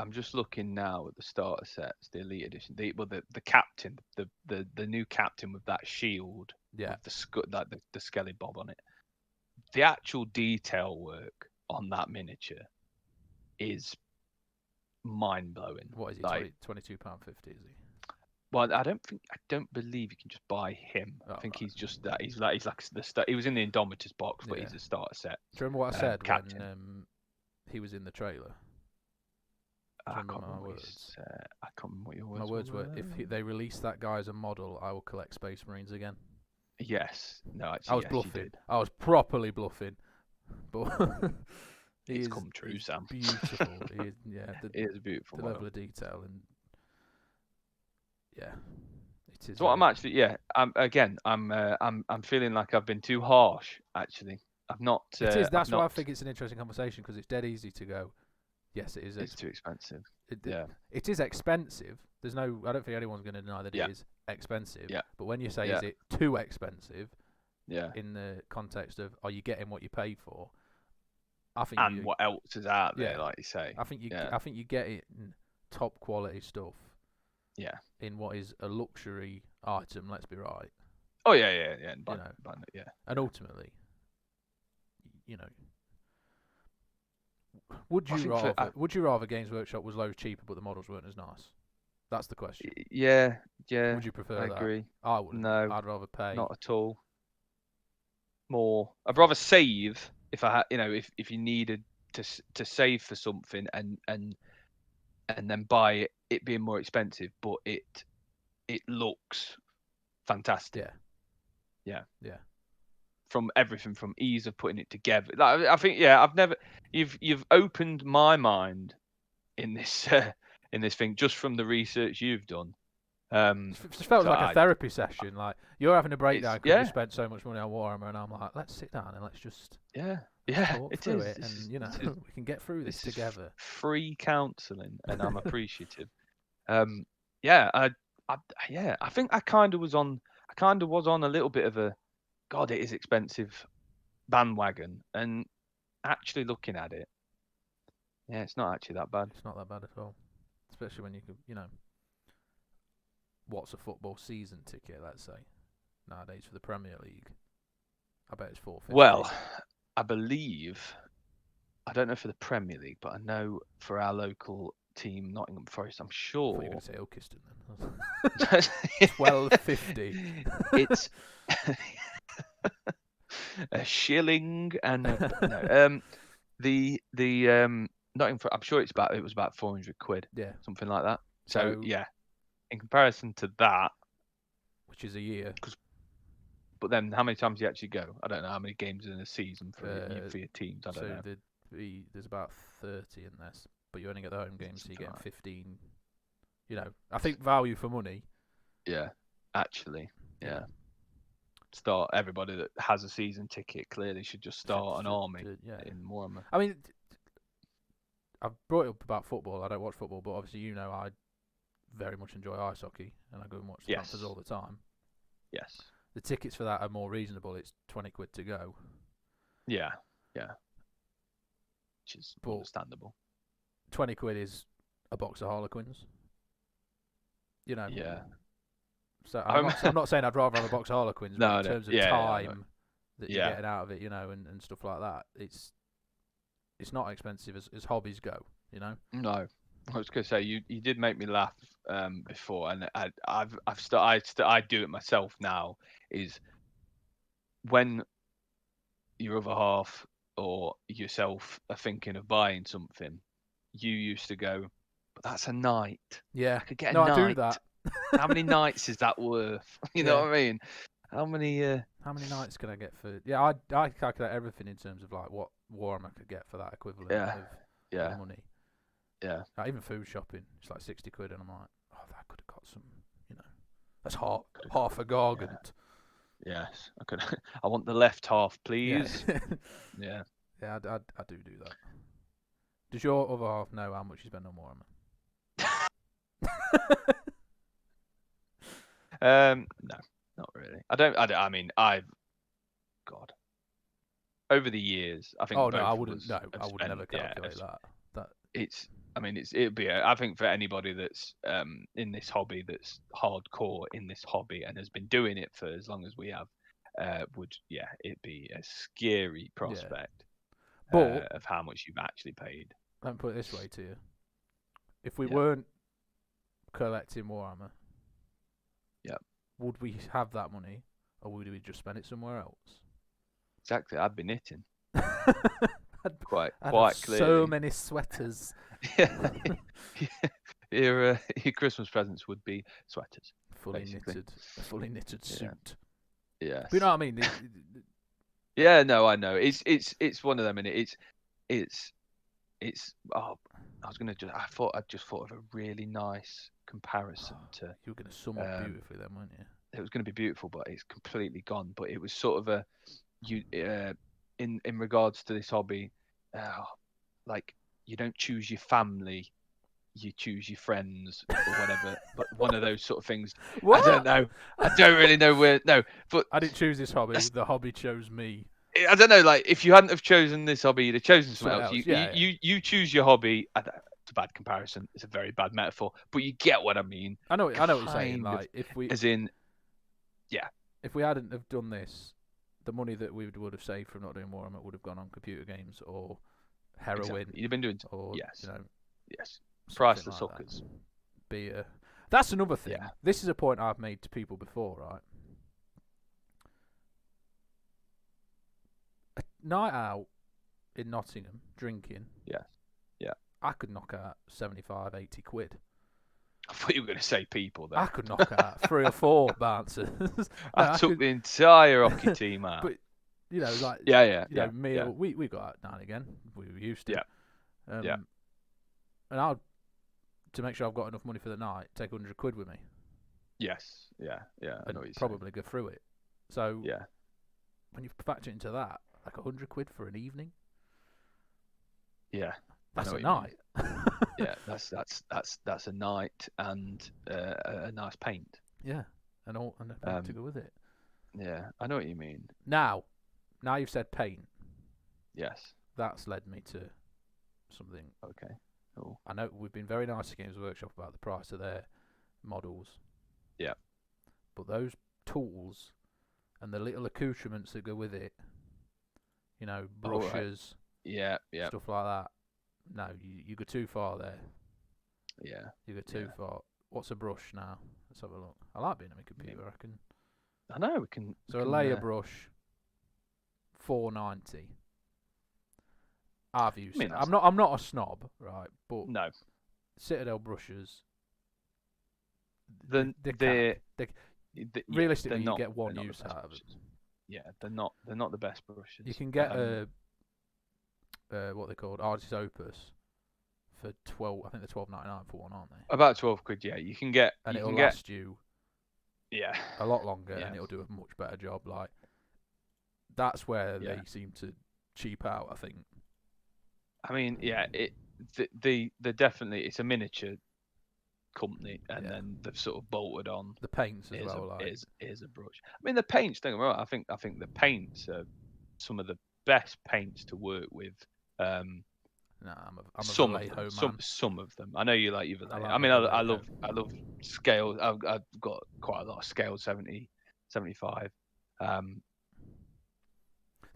I'm just looking now at the starter sets, the Elite Edition. The captain, the new captain with that shield, with the Skelly Bob on it. The actual detail work on that miniature is mind blowing. What is he? Like, £22.50, is he? Well, I don't believe you can just buy him. I think he's just that. He's like he was in the Indomitors box, but he's a starter set. Do you remember what I said captain. When he was in the trailer? I can't remember what your words were. My words were, if they release that guy as a model, I will collect Space Marines again. Yes. No, actually, I was bluffing. I was properly bluffing. But it's come true, Sam. Beautiful. It is beautiful. The level of detail, and it is. So I'm actually, I'm feeling like I've been too harsh. Actually, I've not. It is. That's why I think it's an interesting conversation, because it's dead easy to go. Yes, it is. It's too expensive. It is expensive. I don't think anyone's going to deny that it is expensive. Yeah. But when you say, is it too expensive? Yeah. In the context of, are you getting what you pay for? I think. And what else is out there, like you say? I think you get it in top quality stuff. Yeah. In what is a luxury item. Let's be right. Oh yeah. And And ultimately, would you rather Games Workshop was loads cheaper but the models weren't as nice? That's the question. Yeah. Would you prefer that? I agree. I wouldn't. No. I'd rather pay. Not at all. More. I'd rather save if I had, if you needed to save for something and then buy it being more expensive, but it looks fantastic. Yeah. From everything, from ease of putting it together. Like, I think, you've opened my mind in this thing just from the research you've done. It just felt like a therapy session. Like you're having a breakdown because you spent so much money on Warhammer, and I'm like, let's sit down and let's just talk through it, and we can get through this together. Free counselling, and I'm appreciative. I think I kind of was on a little bit of a God, it is expensive bandwagon, and actually looking at it, it's not actually that bad. It's not that bad at all, especially when you could, what's a football season ticket, let's say, nowadays for the Premier League? I bet it's £4.50. Well, I believe, I don't know for the Premier League, but I know for our local team, Nottingham Forest, I'm sure. I thought you were going to say Ilkeston then. £12.50. It's a shilling and the not in. I'm sure it was about 400 quid. Yeah, something like that. So yeah, in comparison to that, which is a year. But then, how many times do you actually go? I don't know how many games in a season for your teams. I don't know. So there's about 30 in this, but you only get the home games, so you get 15. You know, I think value for money. Yeah, actually, yeah. Start everybody that has a season ticket clearly should just start an army in Warhammer. I mean, I've brought it up about football. I don't watch football, but obviously I very much enjoy ice hockey, and I go and watch the Panthers all the time. Yes. The tickets for that are more reasonable. It's 20 quid to go. Yeah. Which is understandable. 20 quid is a box of Harlequins. You know. Yeah. So I'm not saying I'd rather have a box of Harlequins, but in terms of time that you're getting out of it, and stuff like that, it's not expensive as hobbies go, you know. No, I was gonna say you did make me laugh before, and I do it myself now. Is when your other half or yourself are thinking of buying something, you used to go, but that's a night. Yeah, I could get a night. I do that. How many nights is that worth? You know what I mean? How many nights can I get for? Yeah, I calculate everything in terms of like what Warhammer could get for that equivalent of money. Yeah. Like even food shopping, it's like 60 quid, and I'm like, oh, that could have got some. That's half a gargant. Yeah. Yes, I could. I want the left half, please. Yeah. Yeah, I do that. Does your other half know how much you spend on Warhammer? No, not really. I mean, God. Over the years, I think. Oh no, I wouldn't. No, I would never calculate that. It's. I mean, it'd be. I think for anybody that's in this hobby, that's hardcore in this hobby and has been doing it for as long as we have, it'd be a scary prospect. But of how much you've actually paid. Let me put it this way to you: if we weren't collecting Warhammer, would we have that money, or would we just spend it somewhere else? Exactly, I'd be knitting. Quite clearly. So many sweaters. Your Christmas presents would be sweaters. Fully knitted suit. Yeah. But you know what I mean? Yeah, no, I know. It's one of them, and it's. Oh, I just thought of a really nice comparison to. You were going to sum up beautifully then, weren't you? It was going to be beautiful, but it's completely gone. But it was sort of in regards to this hobby, like you don't choose your family, you choose your friends or whatever. But one of those sort of things. What? I don't know. I don't really know where. No, but I didn't choose this hobby. The hobby chose me. I don't know. Like if you hadn't have chosen this hobby, you'd have chosen something else. You choose your hobby. It's a bad comparison. It's a very bad metaphor, but you get what I mean. I know what you're saying. Like if we, as in, if we hadn't have done this, the money that we would have saved from not doing Warhammer would have gone on computer games or heroin. Exactly. You've been doing, or yes, priceless hookers, beer. That's another thing. Yeah. This is a point I've made to people before, right? A night out in Nottingham drinking. Yes. Yeah. I could knock out 75, 80 quid. I thought you were going to say people there. I could knock out 3 or 4 bouncers. I took the entire hockey team out. But like meal. We got out now and again. We were used to. Yeah. And I'll, to make sure I've got enough money for the night, take 100 quid with me. Yes. Yeah. I know what you're probably go through it. So yeah, when you factor into that, like 100 quid for an evening. Yeah. That's a night. Yeah, that's a night and a nice paint. Yeah, and a paint to go with it. Yeah, I know what you mean. Now you've said paint. Yes. That's led me to something. Okay. Cool. I know we've been very nice to Games Workshop about the price of their models. Yeah. But those tools and the little accoutrements that go with it, brushes, yeah, stuff like that. No, you go too far there. Yeah. You go too far. What's a brush now? Let's have a look. I like being on my computer. I know we can. So a layer brush, $4.90. I've used. I mean, I'm not a snob, right? But no, Citadel brushes. they're realistically, not, you get one they're not use out of it. Yeah, they're not the best brushes. You can get what they called Artist Opus for 12. I think they're $12.99 for one, aren't they? About £12. Yeah, you can get, and it'll can last you. Yeah. A lot longer, Yeah. and it'll do a much better job. Like that's where they seem to cheap out, I think. I mean, yeah, they're definitely, it's a miniature company, and then they've sort of bolted on the paints as well. Is a brush. I mean, the paints. Don't get me wrong. I think the paints are some of the best paints to work with. I'm a some Vallejo of them, man. Some of them. I know you like your Vallejo. Like I mean, I love scale. I've got quite a lot of scale 70, 75. There's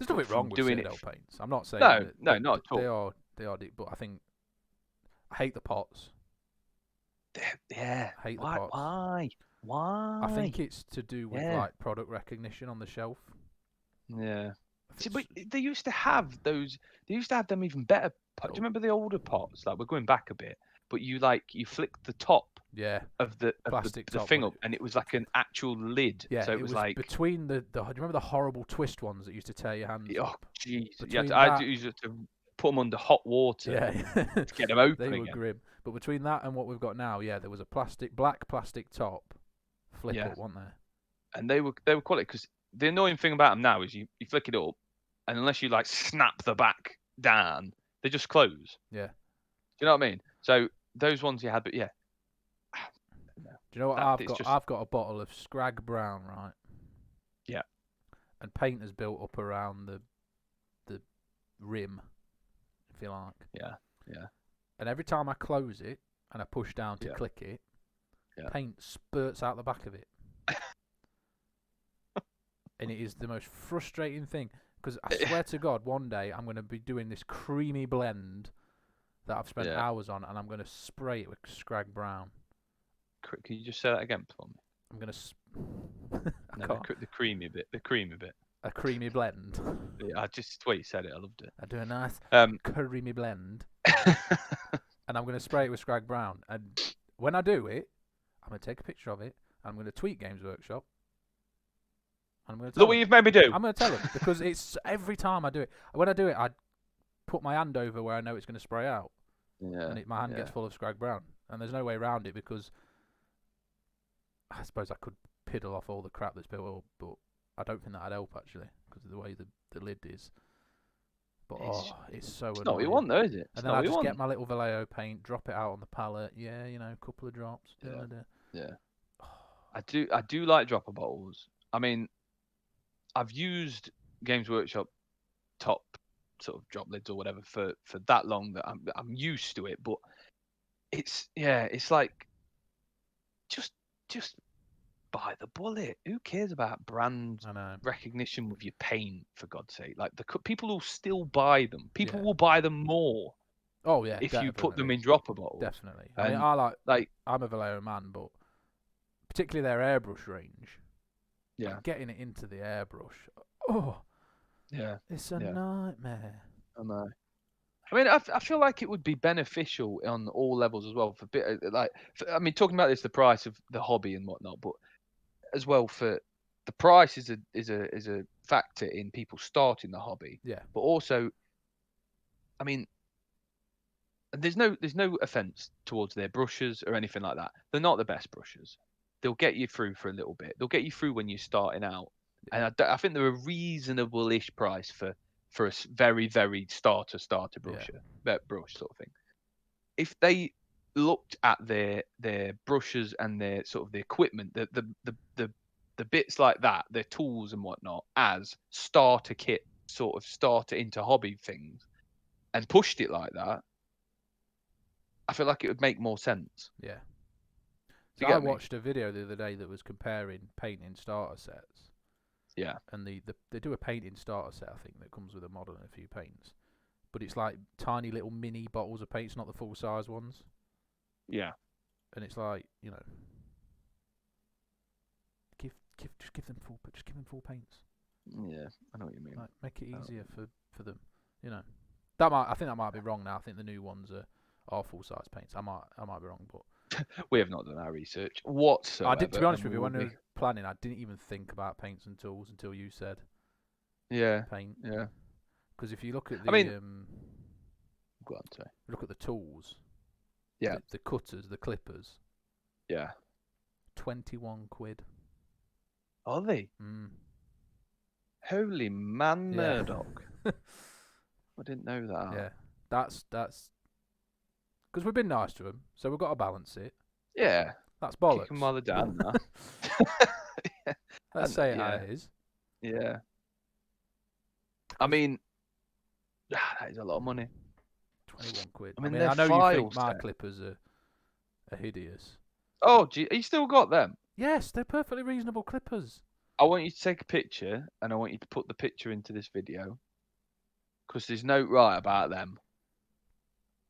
nothing wrong with Citadel paints. I'm not saying no, not at all. They are deep, but I think I hate the pots. Yeah. I hate the pots. Why? I think it's to do with like product recognition on the shelf. Yeah. See, but they used to have those. They used to have them even better. Do you remember the older pots? Like, we're going back a bit, but you flicked the top. Of the plastic the thing up, and it was like an actual lid. Yeah, so it was like between the. Do you remember the horrible twist ones that used to tear your hands? Oh jeez! I used to put them under hot water. To get them open. They were grim. But between that and what we've got now, there was a black plastic top, flip up, wasn't there? And they were quality, because the annoying thing about them now is you flick it up, and unless you like snap the back down, they just close. Yeah. Do you know what I mean? So those ones you had, but do you know what I've got? I've got a bottle of Scrag Brown, right? Yeah. And paint is built up around the rim, if you like. Yeah. And every time I close it and I push down to click it, paint spurts out the back of it. And it is the most frustrating thing, because I swear to God, one day I'm going to be doing this creamy blend that I've spent hours on, and I'm going to spray it with Scrag Brown. Can you just say that again for me? I'm going to... the creamy bit. A creamy blend. Yeah, just the way you said it, I loved it. I do a nice creamy blend. And I'm going to spray it with Scrag Brown. And when I do it, I'm going to take a picture of it. I'm going to tweet Games Workshop. And I'm going to tell Look what you've made me do. I'm going to tell them, because it's every time I do it. When I do it, I put my hand over where I know it's going to spray out. Yeah. And my hand gets full of Scrag Brown. And there's no way around it, because I suppose I could piddle off all the crap that's built up, but I don't think that'd help, actually, because of the way the lid is. But it's so annoying. It's not what you want, though, is it? And then I just get my little Vallejo paint, drop it out on the palette. Yeah, a couple of drops. Yeah. I do like dropper bottles. I mean, I've used Games Workshop top sort of drop lids or whatever for that long that I'm used to it. But it's like just buy the bullet. Who cares about brand recognition with your paint, for God's sake? Like, the people will still buy them. People will buy them more. Oh yeah, if you put them in dropper bottles. Definitely. I mean, I like I'm a Vallejo man, but particularly their airbrush range. Yeah. Getting it into the airbrush. Oh. Yeah. It's a nightmare. I know. I mean, I feel like it would be beneficial on all levels as well. Talking about this, the price of the hobby and whatnot, but as well, for the price is a factor in people starting the hobby. Yeah. But also, I mean, there's no offense towards their brushes or anything like that. They're not the best brushes. They'll get you through for a little bit. They'll get you through when you're starting out, and I think they're a reasonable-ish price for a very, very starter brush, brush sort of thing. If they looked at their brushes and their sort of the equipment, the bits like that, their tools and whatnot, as starter kit, sort of starter into hobby things, and pushed it like that, I feel like it would make more sense. Yeah. So I watched a video the other day that was comparing painting starter sets. Yeah. And they do a painting starter set, I think, that comes with a model and a few paints. But it's like tiny little mini bottles of paints, not the full size ones. Yeah. And it's like, just give them full paints. Yeah, I know what you mean. Like, make it easier for them, I think that might be wrong now. I think the new ones are full size paints. I might be wrong, but we have not done our research whatsoever. I did, to be honest with you, when we were planning, I didn't even think about paints and tools until you said paint. Yeah. Because if you look at the, go on, sorry. Look at the tools. Yeah. The cutters, the clippers. Yeah. 21 quid. Are they? Holy man, Murdoch. I didn't know that. Yeah, that's because we've been nice to them, so we've got to balance it. Yeah, that's bollocks. Kick them while they're down. Yeah. Let's say how it is. Yeah. I mean, that is a lot of money. 21 quid. I mean, I know you think my clippers are hideous. Oh, gee, you still got them? Yes, they're perfectly reasonable clippers. I want you to take a picture, and I want you to put the picture into this video, because there's no right about them.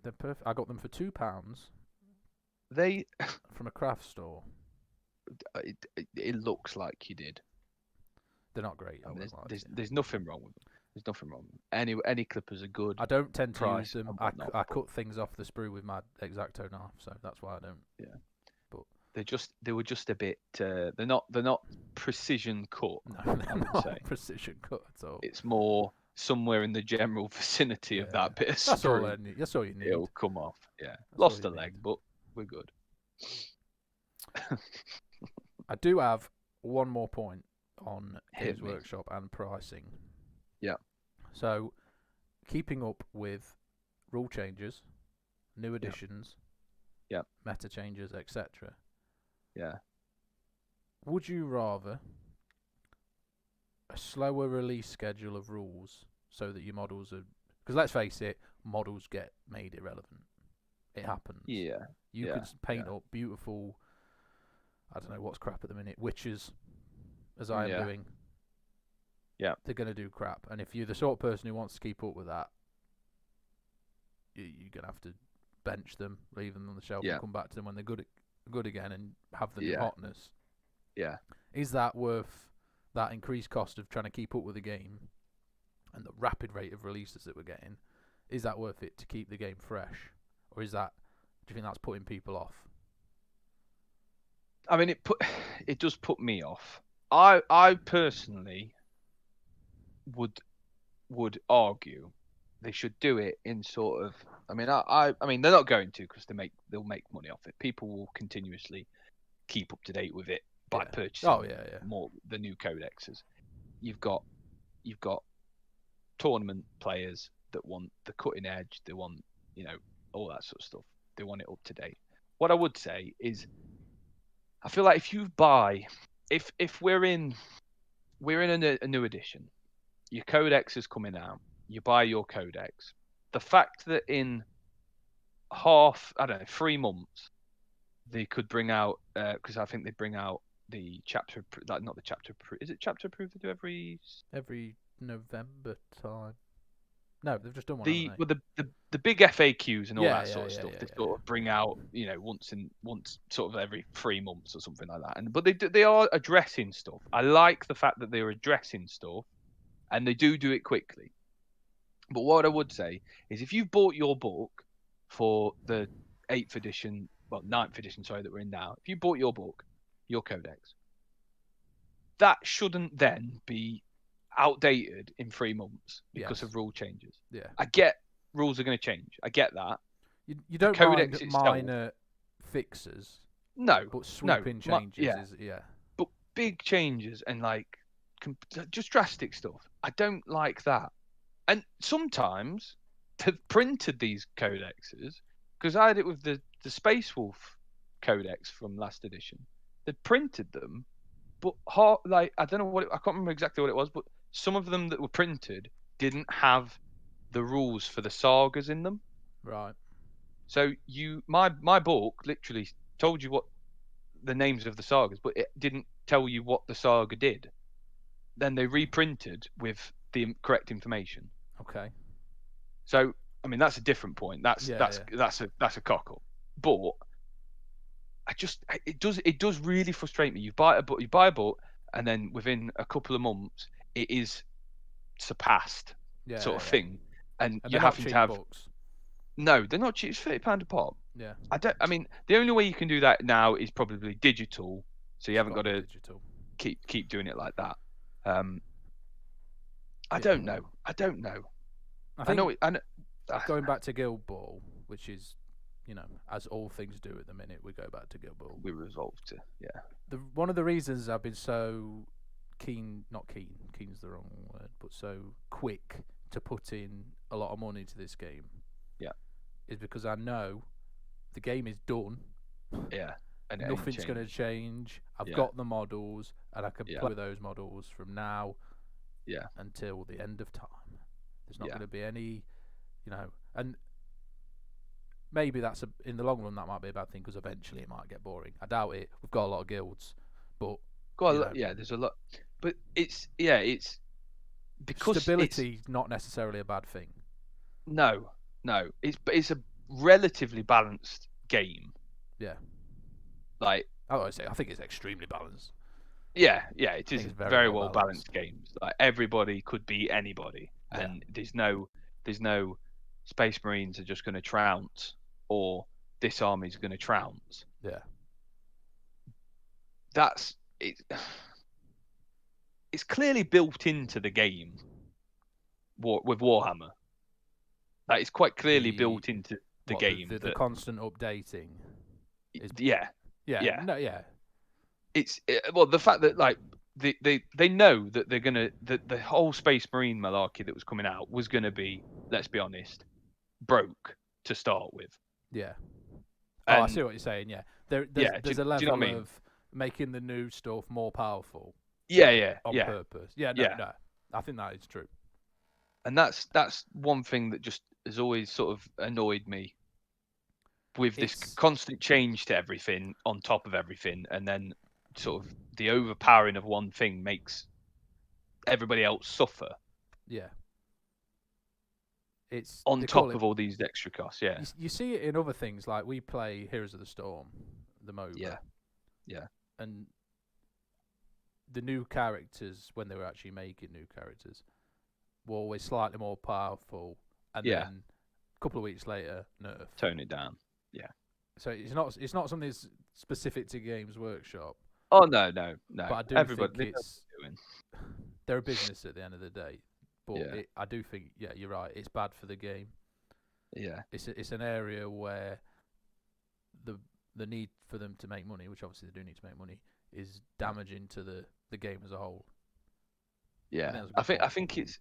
They're perfect. I got them for £2. They from a craft store. It looks like you did. They're not great. There's nothing wrong with them. There's nothing wrong with them. Any clippers are good. I don't tend to use them. I cut things off the sprue with my X-Acto knife, so that's why I don't. Yeah. But they were just a bit. They're not precision cut. No, they're not precision cut at all. It's more somewhere in the general vicinity of that bit of sprue. That's all you need. It'll come off. Yeah. Lost a leg, but we're good. I do have one more point on Games Workshop and pricing. Yeah. So, keeping up with rule changes, new additions, meta changes, etc. Yeah. Would you rather a slower release schedule of rules so that your models are... Because let's face it, models get made irrelevant. It happens. Yeah. You could paint up beautiful... I don't know what's crap at the minute. Witches, as I am doing. Yeah. They're going to do crap. And if you're the sort of person who wants to keep up with that, you're going to have to bench them, leave them on the shelf, and come back to them when they're good again and have the new hotness. Yeah. Is that worth that increased cost of trying to keep up with the game and the rapid rate of releases that we're getting? Is that worth it to keep the game fresh? Or do you think that's putting people off? I mean, it does put me off. I personally would argue they should do it in sort of. I mean, they're not going to, because they'll make money off it. People will continuously keep up to date with it by purchasing more the new codexes. You've got tournament players that want the cutting edge. They want all that sort of stuff. They want it up to date. What I would say is, I feel like if we're in a new edition, your codex is coming out, you buy your codex. The fact that in 3 months, they could bring out, because I think they bring out the chapter, not the chapter, is it chapter approved they do every November time? No, they've just done one. The big FAQs and all that sort of stuff. They sort of bring out, once sort of every 3 months or something like that. But they are addressing stuff. I like the fact that they're addressing stuff, and they do it quickly. But what I would say is, if you've bought your book for the 9th edition, that we're in now, if you bought your book, your codex, that shouldn't then be outdated in 3 months because of rule changes. Yeah, I get rules are going to change. I get that. You don't mind minor fixes. No, but sweeping changes. But big changes and just drastic stuff, I don't like that. And sometimes they've printed these codexes, because I had it with the Space Wolf codex from last edition. They printed them, but I don't know I can't remember exactly what it was, but some of them that were printed didn't have the rules for the sagas in them. Right. So my book literally told you what the names of the sagas, but it didn't tell you what the saga did. Then they reprinted with the correct information. Okay. So I mean, that's a different point. That's a cock up. But it does really frustrate me. You buy a book, and then within a couple of months, it is surpassed, thing. and And you're they're not having cheap to have. books. No, they're not cheap. It's £30 a pop. Yeah. I mean, the only way you can do that now is probably digital, so you haven't got to digital. keep doing it like that. I Yeah. don't know. I don't know. I I think know. going back to Guild Ball, which is, as all things do at the minute, we go back to Guild Ball. We resolved to, yeah. One of the reasons I've been so not keen's the wrong word, but so quick to put in a lot of money to this game, is because I know the game is done. Yeah. And nothing's going to change. I've got the models, and I can play with those models from now until the end of time. There's not going to be any, and maybe that's in the long run that might be a bad thing because eventually it might get boring. I doubt it. We've got a lot of guilds, but there's a lot, but it's because stability not necessarily a bad thing. No, it's a relatively balanced game. Yeah. Like I think it's extremely balanced. Yeah, it is very well balanced games. Like everybody could beat anybody, and there's no Space Marines are just going to trounce, or this army's going to trounce. Yeah, that's it. It's clearly built into the game. With Warhammer, that is quite clearly built into the game. The constant updating. Yeah. It's the fact that like they know that they're gonna the whole Space Marine malarkey that was coming out was gonna be, let's be honest, broke to start with. Yeah. I see what you're saying. Yeah, there's a level of making the new stuff more powerful. On purpose. No. I think that is true. And that's one thing that just has always sort of annoyed me with this constant change to everything on top of everything, and then sort of the overpowering of one thing makes everybody else suffer. Yeah. It's on top of all these extra costs. Yeah. You see it in other things, like we play Heroes of the Storm, the MOBA. Yeah. And the new characters, when they were actually making new characters, were always slightly more powerful, and then a couple of weeks later, nerf. Tone it down. Yeah. So it's not something that's specific to Games Workshop. Oh no. But I do think they're a business at the end of the day. But I do think you're right. It's bad for the game. Yeah. It's an area where the need for them to make money, which obviously they do need to make money, is damaging to the game as a whole. Yeah, I think it's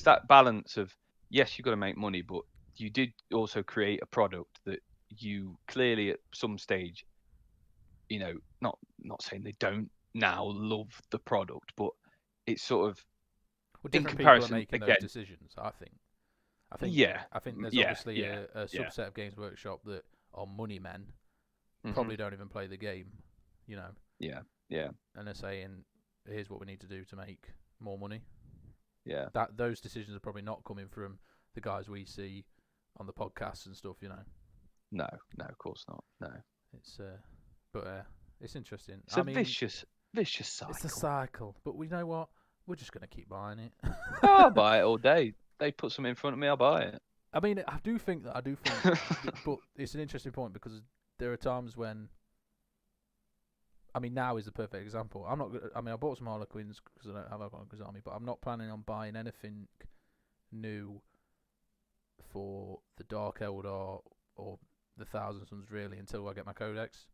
that balance of, yes, you've got to make money, but you did also create a product that you clearly at some stage, not saying they don't now love the product, but it's sort of in comparison people are making again, those decisions. I think there's obviously a subset of Games Workshop that are money men, probably don't even play the game, Yeah. And they're saying, here's what we need to do to make more money. Yeah. Those decisions are probably not coming from the guys we see on the podcasts and stuff, No, of course not. No. It's it's interesting. It's a vicious cycle. It's a cycle, but we know what? We're just gonna keep buying it. I'll buy it all day. They put something in front of me, I'll buy it. I mean, I do think, but it's an interesting point because there are times when. I mean, now is the perfect example. I bought some Harlequins because I don't have Harlequins army, but I'm not planning on buying anything new for the Dark Eldar or the Thousand Sons really until I get my Codex.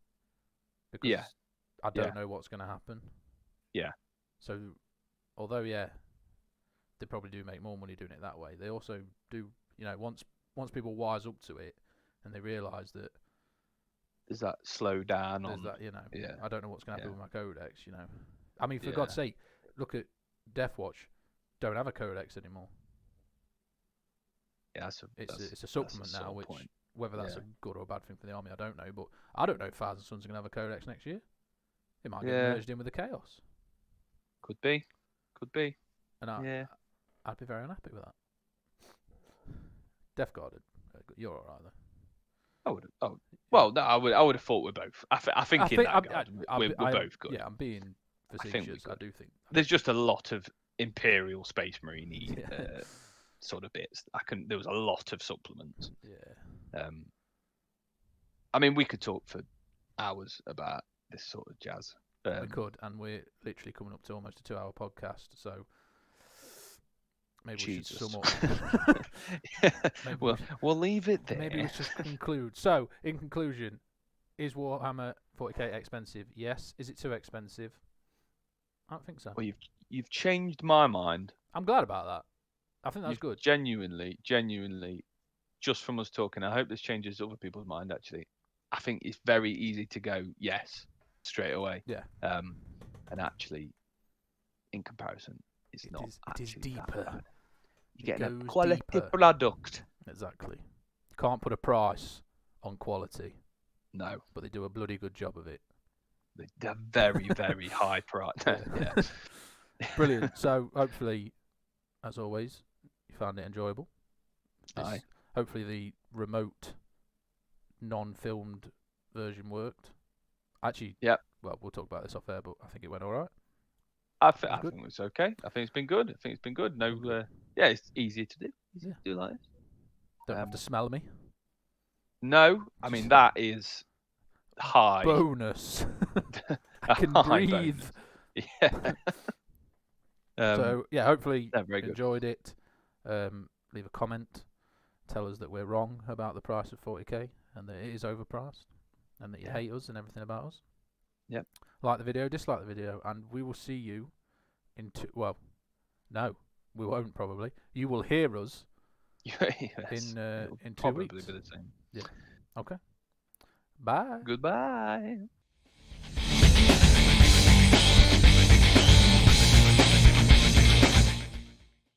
Because I don't know what's going to happen. Yeah. So, although they probably do make more money doing it that way, they also do. Once people wise up to it and they realise that. There's that slow down on. There's that, I don't know what's going to happen with my Codex, I mean, for God's sake, look at Deathwatch. Don't have a Codex anymore. Yeah, it's a supplement now, which whether that's a good or a bad thing for the army, I don't know. But I don't know if Thousand Sons are going to have a Codex next year. It might get merged in with the Chaos. Could be. And I'd be very unhappy with that. Death Guard, you're all right though. I would. Oh, well, no, I would have thought we're both. I think we're both good. Yeah, I'm being facetious. I do think there's just a lot of Imperial Space Marine sort of bits. There was a lot of supplements. Yeah. I mean, we could talk for hours about this sort of jazz. We could, and we're literally coming up to almost a 2-hour podcast, so maybe we should sum up. We'll leave it there. Maybe we should conclude. So, in conclusion, is Warhammer 40k expensive? Yes. Is it too expensive? I don't think so. Well, you've changed my mind. I'm glad about that. I think that's good. Genuinely, just from us talking, I hope this changes other people's mind, actually. I think it's very easy to go yes straight away. Yeah. And actually, in comparison, it is deeper. You're getting a quality product. Exactly. You can't put a price on quality. No. But they do a bloody good job of it. They're very, very high price. Yeah. Brilliant. So hopefully, as always, you found it enjoyable. Aye. Hopefully the remote, non-filmed version worked. Actually, yeah. Well, we'll talk about this off air, but I think it went all right. I think it was okay. I think it's been good. No, it's easier to do. To do like this. Don't have to smell me. No, I mean that is high bonus. I can breathe. Yeah. So yeah, hopefully you enjoyed it. Leave a comment. Tell us that we're wrong about the price of 40k and that it is overpriced and that you hate us and everything about us. Yep. Like the video, dislike the video, and we will see you in no, we won't probably. You will hear us in 2 weeks. Probably be the same. Yeah. Okay. Bye. Goodbye.